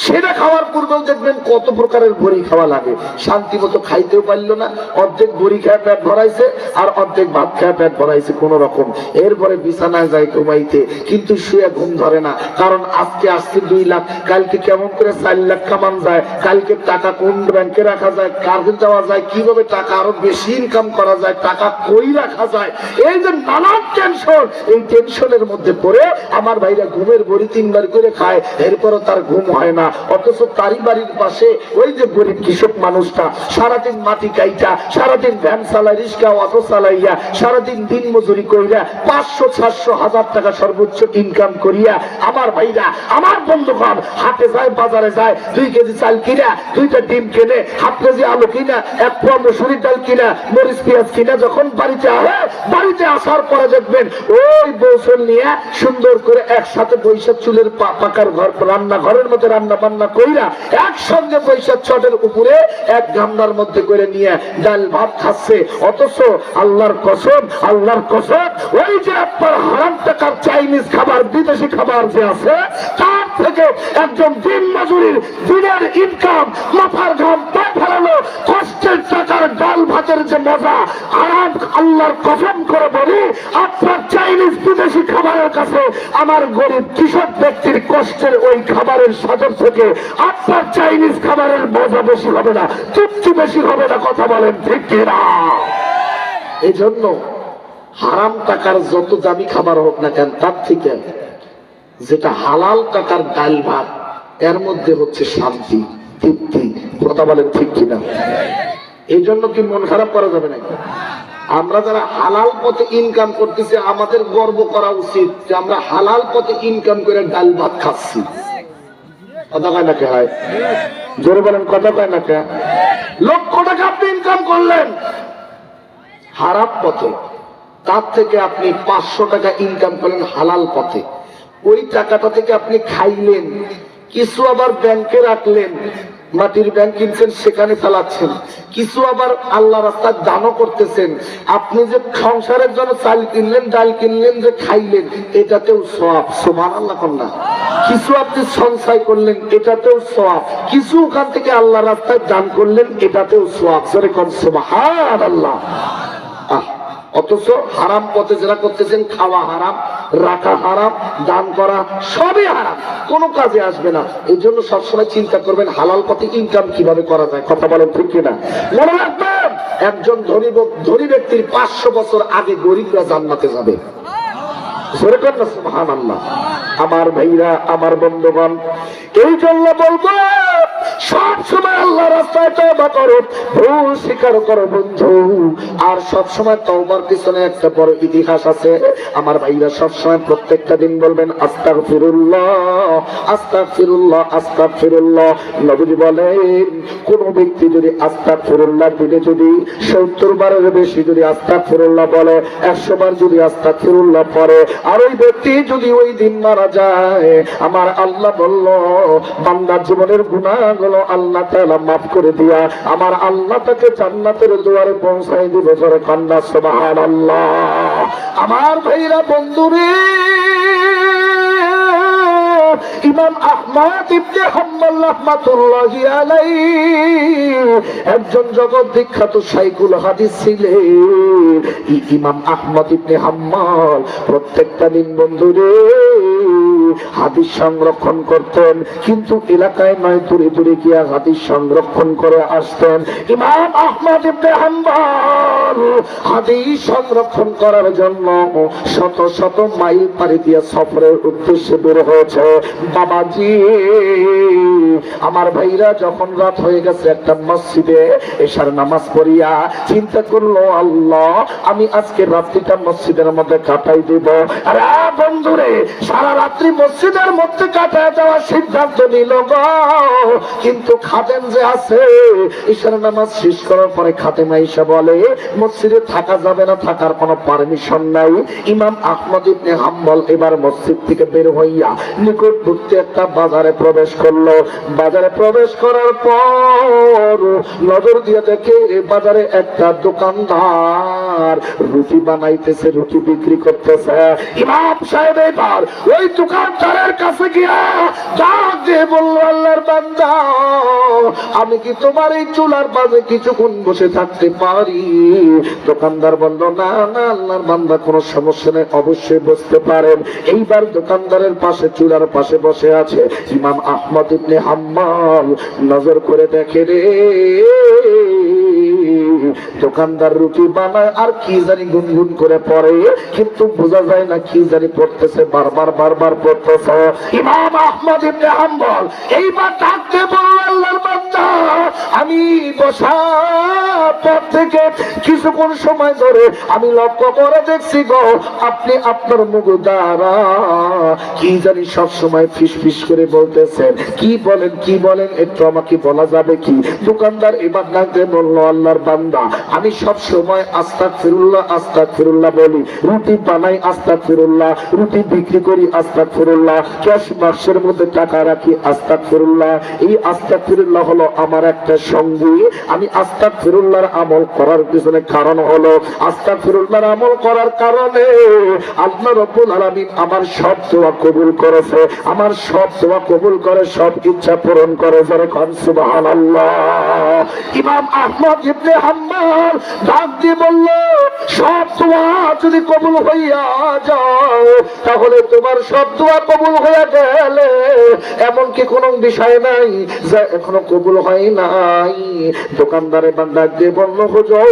সেটা খাওয়ার পূর্বেও দেখবেন কত প্রকারের বড়ি খাওয়া লাগে, শান্তি মতো খাইতেও পারলো না, অর্ধেক বড়ি খেয়ে পেট ভরাইছে আর অর্ধেক ভাত খেয়ে পেট ভরাইছে কোন রকম। এরপরে বিছানায় যায় ঘুমাইতে, কিন্তু শুয়ে ঘুম ধরে না, কারণ আজকে আসছে 2 লাখ, কালকে কেমন করে 4 লাখ কামান যায়, কালকে টাকা কোন ব্যাংকে রাখা যায়, কার্ডে যাওয়া যায়, কিভাবে টাকা আরো বেশি ইনকাম করা যায়, টাকা কই রাখা যায়, এই যে নানান টেনশন, এই টেনশনের মধ্যে পড়ে আমার ভাইরা ঘুমের বড়ি 3 বার করে খায়, এরপরও তার ঘুম হয় না। অথচ তারই বাড়ির পাশে ওই যে গরিব কৃষক মানুষটা সারাদিন মাটি কাইটা, সারাদিন ভ্যান চালায়, রিক্সা অটো চালাইয়া, সারাদিন দিন মজুরি করিয়া 500, 700, 1000 টাকা সর্বোচ্চ ইনকাম করিয়া আমার ভাইরা, আমার বন্ধুগণ হাটে যায়, বাজারে যায়, 2 কেজি চাল কিনা, 2টা ডিম কিনে, 1/2 কেজি আলু কিনা, 1 পোয়া মসুরির ডাল কিনা, মরিচ পেঁয়াজ কিনা, যখন বাড়িতে আসে, বাড়িতে আসার পরে দেখবেন ওই বৌসল নিয়ে সুন্দর করে একসাথে বৈশা চুলের পাকার ঘর, রান্নাঘরের মধ্যে রান্না বান্না কইরা একসঙ্গে পয়সা ছটের উপরে এক গামলার মধ্যে করে নিয়ে ডাল ভাত খাচ্ছে। অথচ আল্লাহর কসম, আল্লাহর কসম, ওই যে আপনার হারাম টাকার চাইনিজ খাবার, বিদেশি খাবার যে আছে, তার থেকে একজন দিন মজুরির দিনের ইনকাম, মাথার ঘাম পায়ে ফেলানো কষ্টের টাকার ডাল ভাতের যে মজা, আরাম আল্লাহর কসম করে বলি, আপনার চাইনিজ বিদেশি খাবারের কাছে আমার গরিব কৃষক ব্যক্তির কষ্টের ওই খাবারের সাজর থেকে আপনার চাইনিজ খাবারের মজা বেশি হবে না, তৃপ্তি বেশি হবে না। কথা বলেন ঠিক কিনা? এই জন্য হারাম টাকার যত দামি খাবার হোক না কেন, তার থেকে যেটা হালাল টাকার ডাল ভাত, এর মধ্যে হচ্ছে শান্তি, তৃপ্তি। কথা বলেন ঠিক কিনা? এই জন্য কি মন খারাপ করা যাবে নাকি? আমরা যারা হালাল পথে ইনকাম করতেছি, আমাদের গর্ব করা উচিত যে আমরা হালাল পথে ইনকাম করে ডাল ভাত খাচ্ছি। কথা কয় না কে? হয় জোরে বলেন, কথা কয় না কে? লক্ষ টাকা আপনি ইনকাম করলেন হারাম পথে, তার থেকে আপনি 500 টাকা ইনকাম করলেন হালাল পথে। ওই টাকাটা থেকে আপনি খাইলেন, কিছু আবার ব্যাংকে রাখলেন, মাটির ব্যাংক কিনছেন সেখানে চালাচ্ছেন, কিছু আবার আল্লাহ রাস্তায় দানও করতেছেন। আপনি যে সংসারের জন্য চাল কিনলেন, ডাল কিনলেন, যে খাইলেন, এটাতেও সওয়াব। সুবহানাল্লাহ কন্যা। কিছু আপনি সঞ্চয় করলেন, এটাতেও সওয়াব। কিছু ওখান থেকে আল্লাহ রাস্তায় দান করলেন, এটাতেও সওয়াব। জোরে কোন সুবহানাল্লাহ। অথচ হারাম পথে যারা করতেছেন, খাওয়া হারাম, রাখা হারাম, দান করা সবই হারাম, কোনো কাজে আসবে না। এই জন্য সবসময় চিন্তা করবেন হালাল পথে ইনকাম কিভাবে করা যায়। কথা বলেন ঠিক কিনা? মনে রাখবেন, একজন ধনী ব্যক্তির 500 বছর আগে গরিবরা জান্নাতে যাবে। সুবহানাল্লাহ। আমার ভাইরা, আমার বন্ধুগণ, এই জন্য বলবো সব সময় আল্লাহ রাস্তায় তওবা করো, ভুল স্বীকার করো বন্ধু। আর সব সময় তওবার পিছনে একটা বড় ইতিহাস আছে। আমার ভাইরা সব সময় প্রত্যেকটা দিন বলবেন আস্তাগফিরুল্লাহ, আস্তাগফিরুল্লাহ, আস্তাগফিরুল্লাহ। নবীজি বলেন, কোন ব্যক্তি যদি আস্তাগফিরুল্লাহ দিনে যদি 70 বারের বেশি যদি আস্তাগফিরুল্লাহ বলে, 100 বার যদি আস্তাগফিরুল্লাহ পড়ে, আর ওই ব্যক্তি যদি ওই দিন মারা যায়, আমার আল্লাহ বলল বান্দার জীবনের গুনাহগুলো আল্লাহ তাআলা মাফ করে দিয়া আমার আল্লাহ তাকে জান্নাতের দুয়ারে পৌঁছায় দিবে। জোরে কান্না সুবহানাল্লাহ। আমার ভাইরা বন্ধুরে, ইমাম আহমদ ইবনে হাম্বল রাহমাতুল্লাহি আলাইহি একজন জগৎ বিখ্যাত শাইখুল হাদিস ছিলেন। ইমাম আহমদ ইবনে হাম্বল প্রত্যেকটা দিন বন্ধুরে হাদিস সংরক্ষণ করতেন, কিন্তু এলাকায় নয়, দূরে দূরে গিয়া হাদিস সংরক্ষণ করে আসতেন। ইমাম আহমদ ইবনে হাম্বল হাদিস সংরক্ষণ করার জন্য শত শত মাইল পাড়ি দিয়ে সফরের উদ্দেশ্যে বের হয়েছে। বাবাজি, আমার ভাইরা যখন রাত হয়ে গেছে, একটা মসজিদে এশার নামাজ পড়িয়া চিন্তা করলো, আল্লাহ আমি আজকে রাত্রিটা মসজিদের মধ্যে কাটাই দেব। আরে বন্ধুরে, সারা রাত্রি মসজিদের মধ্যে কাটায় যাওয়ার সিদ্ধান্ত নিল গো, কিন্তু খাদেম যে আছে, এশার নামাজ শেষ করার পরে খাদেম আইসা বলে মসজিদে থাকা যাবে না, থাকার কোনো পারমিশন নাই। ইমাম আহমদ ইবনে হাম্বল এবার মসজিদ থেকে বের হইয়া নিকটবর্তী একটা বাজারে প্রবেশ করলো। বাজারে প্রবেশ করার পর নজর দিয়ে দেখে বাজারে একটা দোকানদার রুটি বানাইতেছে, রুটি বিক্রি করতেছে। ইমাম সাহেব এবার ওই দোকানদারের কাছে গিয়া ডাক দিয়ে বলল, আল্লাহর বান্দা, আমি কি তোমার এই চুলার পাশে কিছুক্ষণ বসে থাকতে পারি? দোকানদার বলল, না না আল্লাহর বান্দা, কোনো সমস্যা নেই, অবশ্যই বসতে পারেন। এইবার দোকানদারের পাশে চুলার পাশে বসে আছে ইমাম আহমদ ইবনে হাম্বল। নজর করে দেখে রে, দোকানদার রুটি বানায় আর কি জানি গুনগুন করে পড়ে, কিন্তু বোঝা যায় না কি জানি পড়তেছে, বারবার বারবার পড়তেছে। ইমাম আহমদ ইবনে হাম্বল এইবার ডাকতে বলল, আল্লাহর বান্দা, আমি বসার পর থেকে কিছুক্ষণ সময় ধরে আমি লক্ষ্য করে দেখছি গো, আপনি আপনার মুখ দ্বারা কি জানি সব সময় ফিসফিস করে বলতেছেন। কি বলেন, কি বলেন, একটু আমাকে বলা যাবে কি? দোকানদার এবার ডাকতে বলল, আল্লাহর বান্দা, আমি সব সময় আস্তাগফিরুল্লাহ আস্তাগফিরুল্লাহ বলি, রুটি বানাই আস্তাগফিরুল্লাহ, রুটি বিক্রি করি আস্তাগফিরুল্লাহ, ক্যাশ বাক্সের মধ্যে টাকা রাখি আস্তাগফিরুল্লাহ। এই আস্তাগফিরুল্লাহ হলো আমার একটা সঙ্গী। আমি আস্তাগফিরুল্লাহর আমল করার পিছনে কারণ হলো, আস্তাগফিরুল্লাহর আমল করার কারণে আল্লাহ রাব্বুল আলামিন আমার সব দোয়া কবুল করেছে, আমার সব দোয়া কবুল করে, সব ইচ্ছা পূরণ করে। যারা খান সুবহানাল্লাহ। ইমাম আহমদ ইবনে হাম্বল ডাক দিয়ে বলল, সব দোয়া যদি কবুল হইয়া যায় তাহলে তোমার সব দোয়া কবুল হইয়া গেলে এমনকি কোনো বিষয় নাই যা এখনো কবুল হয় নাই। দোকানদারে ডাক দিয়ে বলল, হুজুর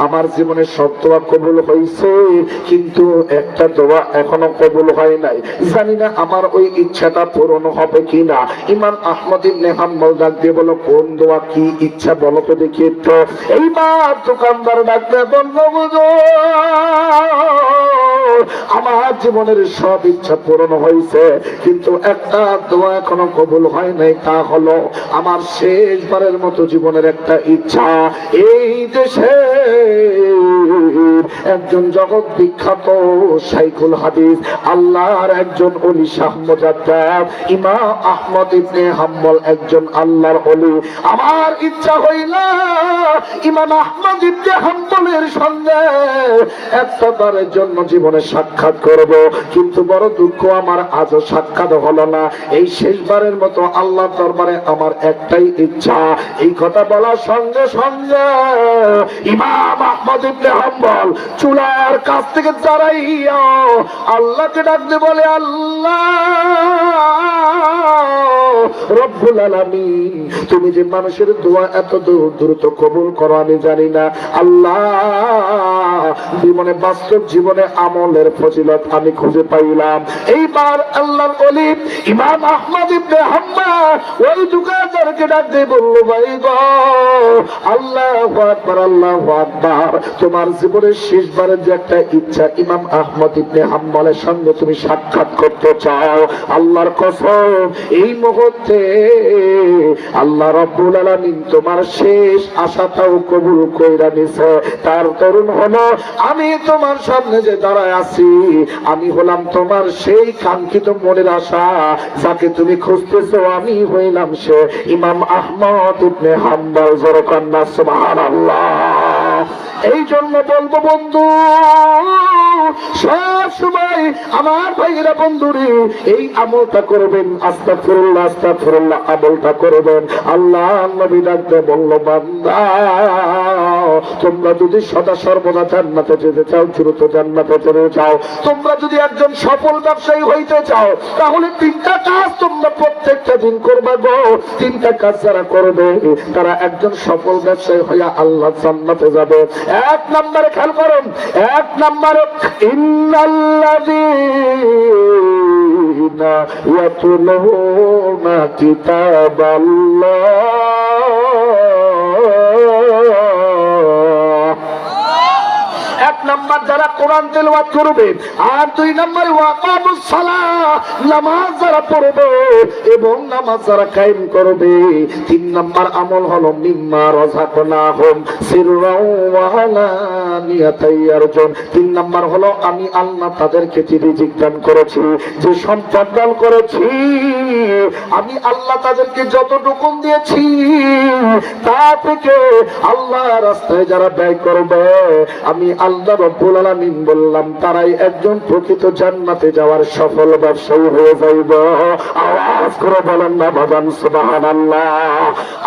আমার জীবনে সব দোয়া কবুল হয়েছে, কিন্তু একটা দোয়া এখনো কবুল হয় নাই, জানি না আমার ওই ইচ্ছাটা পূরণ হবে কিনা। ইমাম আহমদ ইবনে হাম্বল ডাক দিয়ে বলো, কোন দোয়া, কি ইচ্ছা বলো তো দেখি একটু। এইবার দোকানদার ডাক দিয়ে বলল, আমার জীবনের সব ইচ্ছা পূরণ হয়েছে, কিন্তু একটা দোয়া এখনো কবুল হয় নাই, তা হলো আমার শেষবারের মতো জীবনের একটা ইচ্ছা। এই দেশে একজন জগৎ বিখ্যাত শাইখুল হাদিস আল্লাহর একজন ওলি শাহ মুজাদ্দিদ ইমাম আহমদ ইবনে হাম্বল একজন আল্লাহর ওলি। আমার ইচ্ছা হইল ইমাম আহমদ ইবনে হাম্বলের সঙ্গে একটা বারের জন্য জীবনে সাক্ষাৎ করব, কিন্তু বড় দুঃখ আমার আজও সাক্ষাৎ হলো না। এই শেষবারের মতো আল্লাহর দরবারে আমার একটাই ইচ্ছা। এই কথা বলার সঙ্গে সঙ্গে ইমাম আহমদ ইবনে হাম্বল চুলার কাছ থেকে দাঁড়াইয়া আল্লাহকে ডাকতে বলে, আল্লাহ রব্বুল আলামিন, তুমি যে মানুষের দোয়া এত দ্রুত কবুল করো আমি জানি না। আল্লাহ জীবনে বাস্তব জীবনে আমলের ফজিলত আমি খুঁজে পাইলাম। এইবার আল্লাহর ওলি ইমাম আহমদ ইবনে হাম্বল ওই দোকানদারকে ডাক দিয়ে বলল, ভাই গো, আল্লাহু আকবার, আল্লাহু আকবার, তোমার জীবনের শেষবারের যে একটা ইচ্ছা ইমাম আহমদ ইবনে হাম্বলের সঙ্গে তুমি সাক্ষাৎ করতে চাও, আল্লাহর কসম এই মুহূর্তে আল্লাহ রাব্বুল আলামিন তোমার শেষ আশাটাও কবুল কইরা নিছে। তার তরুণ হলো আমি তোমার সামনে যে দাঁড়ায় আছি, আমি হলাম তোমার সেই কাঙ্ক্ষিত মনের আশা, যাকে তুমি খুঁজতেছো আমি হইলাম সে ইমাম আহমদ ইবনে হাম্বল। জোরে কন্না সুবহানাল্লাহ। এই জন্য বলবো বন্ধু, সব সময় আমার ভাইরা বন্ধুরে এই আমলটা করবেন, আস্তাগফিরুল্লাহ আস্তাগফিরুল্লাহ আমলটা করবেন। আল্লাহ নবী ডাকতে বলল, বান্দা তোমরা যদি সদা সর্বদা জান্নাতে যেতে চাও, দ্রুত জান্নাতে চলে যাও, তোমরা যদি একজন সফল ব্যবসায়ী হইতে চাও, তাহলে তিনটা কাজ তোমরা প্রত্যেকটা দিন করবে গো। তিনটা কাজ যারা করবে তারা একজন সফল ব্যবসায়ী হইয়া আল্লাহ জান্নাতে যাবে। এক নম্বরে খেয়াল করুন, এক নম্বরে ইন্নাল্লাযীনা ইয়াতলুনা কিতাবাল্লাহ, এক নাম্বার যারা কোরআন তেলাওয়াত করবে, আর দুই নম্বরে ওয়াকামুস সালাহ নামাজ যারা পড়বে এবং নামাজ যারা কায়েম করবে, তিন নাম্বার আমল হলো মিম্মা রাযাকনাহুম সিররাও ওয়া আলানিয়াতান ইয়ারজুন। তিন নাম্বার হলো আমি আল্লাহ তাদেরকে যে রিজিক দান করেছি, যে সম্পদ দান করেছি, আমি আল্লাহ তাদেরকে যতটুকু দিয়েছি তা থেকে আল্লাহ রাস্তায় যারা ব্যয় করবে, আমি আল্লাহ রাব্বুল আলামিন বললাম তারাই একজন প্রকৃত জান্নাতে যাওয়ার সফল ব্যবসায়ী হয়ে যাইবে। আওয়াজ করে বলেন না বাজান সুবহানাল্লাহ।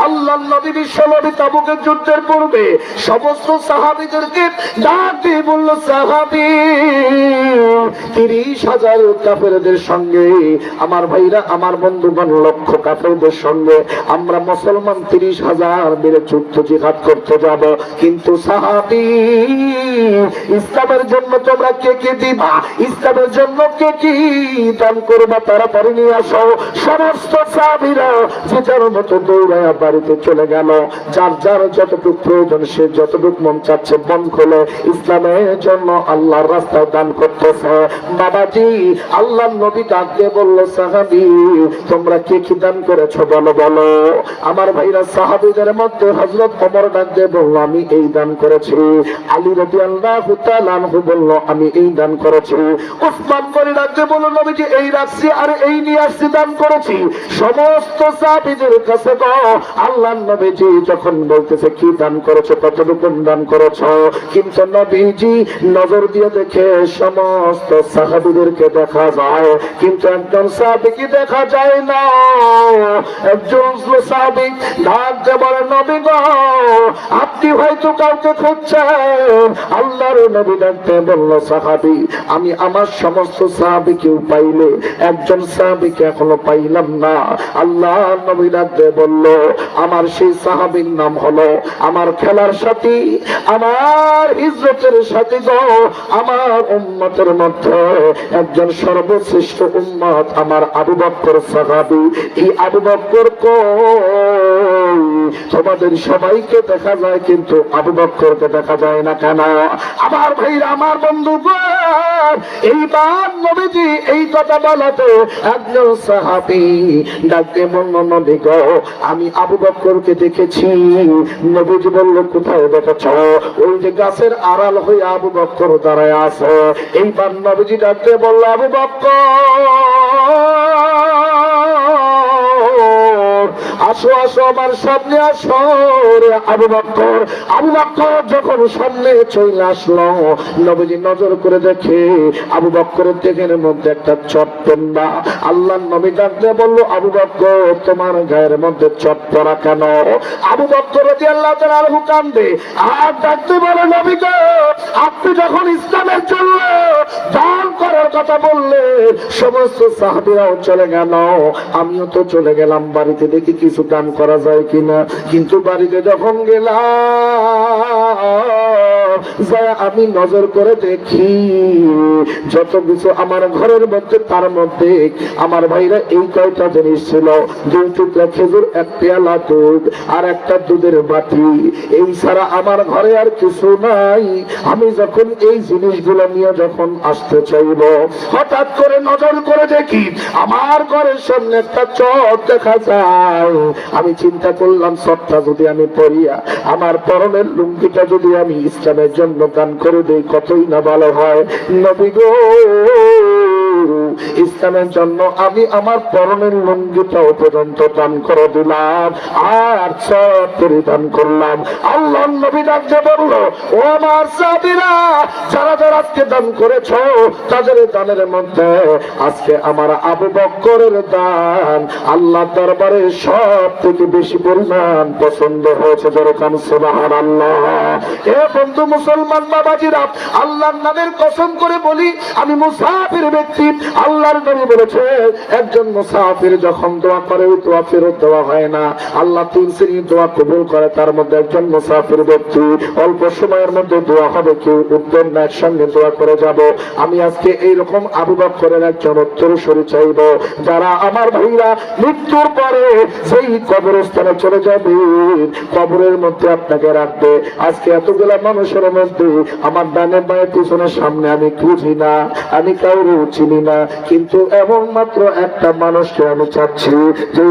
আল্লাহর নবী বিশ্বনবী তাবুকের যুদ্ধের পূর্বে সমস্ত সাহাবীদেরকে ডাক দিয়ে বলল, সাহাবী 30,000 কাফেরদের সঙ্গে, আমার ভাইরা আমার বন্ধুগণ লক্ষ কাফেরদের সঙ্গে আমরা মুসলমান 30,000 মিলে যুদ্ধ জিহাদ করতে যাব, কিন্তু সাহাবী ইসলামের জন্য তোমরা কে কে দিবা, ইসলামের জন্য কে কি দান করবা তাড়াতাড়ি নিয়ে আসো। সমস্ত সাহাবীরা যে যার মতো দৌড়ায়া বাড়িতে চলে গেল, যার যার যতটুকু প্রয়োজন সে যতটুকু মন চাচ্ছে মন খুলে ইসলামের জন্য আল্লাহর রাস্তায় দান করতেছে। বাবাজি আল্লাহর নবী ডাক দিয়ে বলল, সাহাবী তোমরা কে কি দান করেছো বলো বলো। আমার ভাইরা সাহাবীদের মধ্যে হযরত ওমর ডাক দিয়ে বলল, আমি এই দান করেছি। আলী রাদিয়াল্লাহু তাআলা আনহু বলল আমি এই দান করেছি। ওসমান গনি ডাকতে বলল নবীজি এই রাখছি আর এই নিয়ে আসছি, দান করেছি। সমস্ত সাহাবীদের কাছে গো আল্লাহর নবীজি যখন বলতেছে কি দান করেছো, কতটুকু দান করেছো, কিন্তু নবীজি নজর দিয়ে দেখে সমস্ত সাহাবীদেরকে দেখা যায়, কিন্তু একজন সাহাবীকে দেখা যায় না। একজন সাহাবী ডাক দিয়ে বলে নবী গো আপনি হয়তো কাউকে খুঁজছেন। আল্লাহর নবী ডাকতে বলল সাহাবী আমি আমার সমস্ত সাহাবীকেও পাইলে একজন সাহাবীকে এখনো পাইলাম না। আল্লাহর নবী ডাকতে বলল আমার সেই সাহাবীর নাম হলো আমার খেলার সাথী, আমার হিজরতের সাথী গো, আমার উম্মতের মধ্যে একজন সর্বশ্রেষ্ঠ উম্মত আমার আবু বকর সাহাবী। এই আবু বকর কই? তোমাদের সবাইকে দেখা যায় কিন্তু আবু বকরকে দেখা যায় না কেন? আমার ভাইরা আমার বন্ধু এইবার নবীজি এই কথা বলাতে একজন সাহাবী ডাকতে বলল নবী গো আমি আবু বকরকে দেখেছি। নবীজি বলল কোথায় দেখেছ? ওই যে গাছের আড়াল হয়ে আবু বকর দাঁড়ায় আছে। এইবার নবীজি ডাকতে বলল আবু বকর আসো আসো আমার সামনে আসো রে আবু বকর। আবু বকর যখন সামনে চলে আসলো নবীজি নজর করে দেখে আবু বকরের দেহের মধ্যে একটা চট পড়া। আল্লাহর নবী ডাকতে বলল আবু বকর তোমার গায়ের মধ্যে চট পড়া কেন? আবু বকর রাদিয়াল্লাহু তাআলা আনহু কান্দে আর ডাকতে বলে নবী গো আপনি যখন ইসলামের জন্য দান করার কথা বললেন সমস্ত সাহাবীরাও চলে গেল, আমিও তো চলে গেলাম বাড়িতে দেখি কিছু দান করা যায় কিনা। কিন্তু বাড়িতে যখন গেলাম আমি নজর করে দেখি যত কিছু আমার ঘরের মধ্যে তার মধ্যে আমার ভাইরা এই কয়টা জিনিস ছিল, 2 টুকরা খেজুর, 1 পেয়ালা দুধ আর একটা দুধের বাটি, এই ছাড়া আমার ঘরে আর কিছু নাই। আমি যখন এই জিনিসগুলো নিয়ে যখন আসতে চাইব হঠাৎ করে নজর করে দেখি আমার ঘরের সামনে একটা চট দেখা যায়। আমি চিন্তা করলাম চটটা যদি আমি পরিয়া আমার পরনের লুঙ্গিটা যদি আমি ইসলামের জন্য দান করে দেই কতই না ভালো হয়। নবী গো ইসলামের জন্য আমি আমার পরনের লুঙ্গিটাও পর্যন্ত দান করে দিলাম আর চট পরিধান করলাম। আল্লাহর নবী ডাকতে বলল ও আমার সাহাবীরা যারা যারা আজকে দান করেছ তাদের দানের মধ্যে আজকে আমার আবু বকরের দান আল্লাহ দরবারে সব থেকে বেশি পরিমাণ পছন্দ হয়েছে। যেরকম সুবহানাল্লাহ। এ বন্ধু মুসলমান বাবাজিরা আল্লাহর নামের কসম করে বলি আমি মুসাফির ব্যক্তি। আল্লাহর নবী বলেছে একজন মুসাফির যখন দোয়া করে ওই দোয়া ফেরত দেওয়া হয় না। আল্লাহ 3 শ্রেণীর দোয়া কবুল করে, তার মধ্যে একজন মুসাফির ব্যক্তি অল্প সময়ের মধ্যে দোয়া হবে কেউ উঠবেন না, একসঙ্গে দোয়া করে যাব। আমি আজকে এইরকম আবু বকরের একজন উত্তরসূরি চাইব যারা আমার ভাইরা মৃত্যুর পরে সেই কবরস্থানে চলে যাবে, কবরের মধ্যে আপনাকে রাখবে। আজকে এতগুলা মানুষের মধ্যে আমার ডানে বাঁয়ে পিছনে সামনে আমি খুঁজি না, আমি কাউরে চিনি না, কিন্তু এমন মাত্র একটা মানুষকে আমি চাচ্ছি যে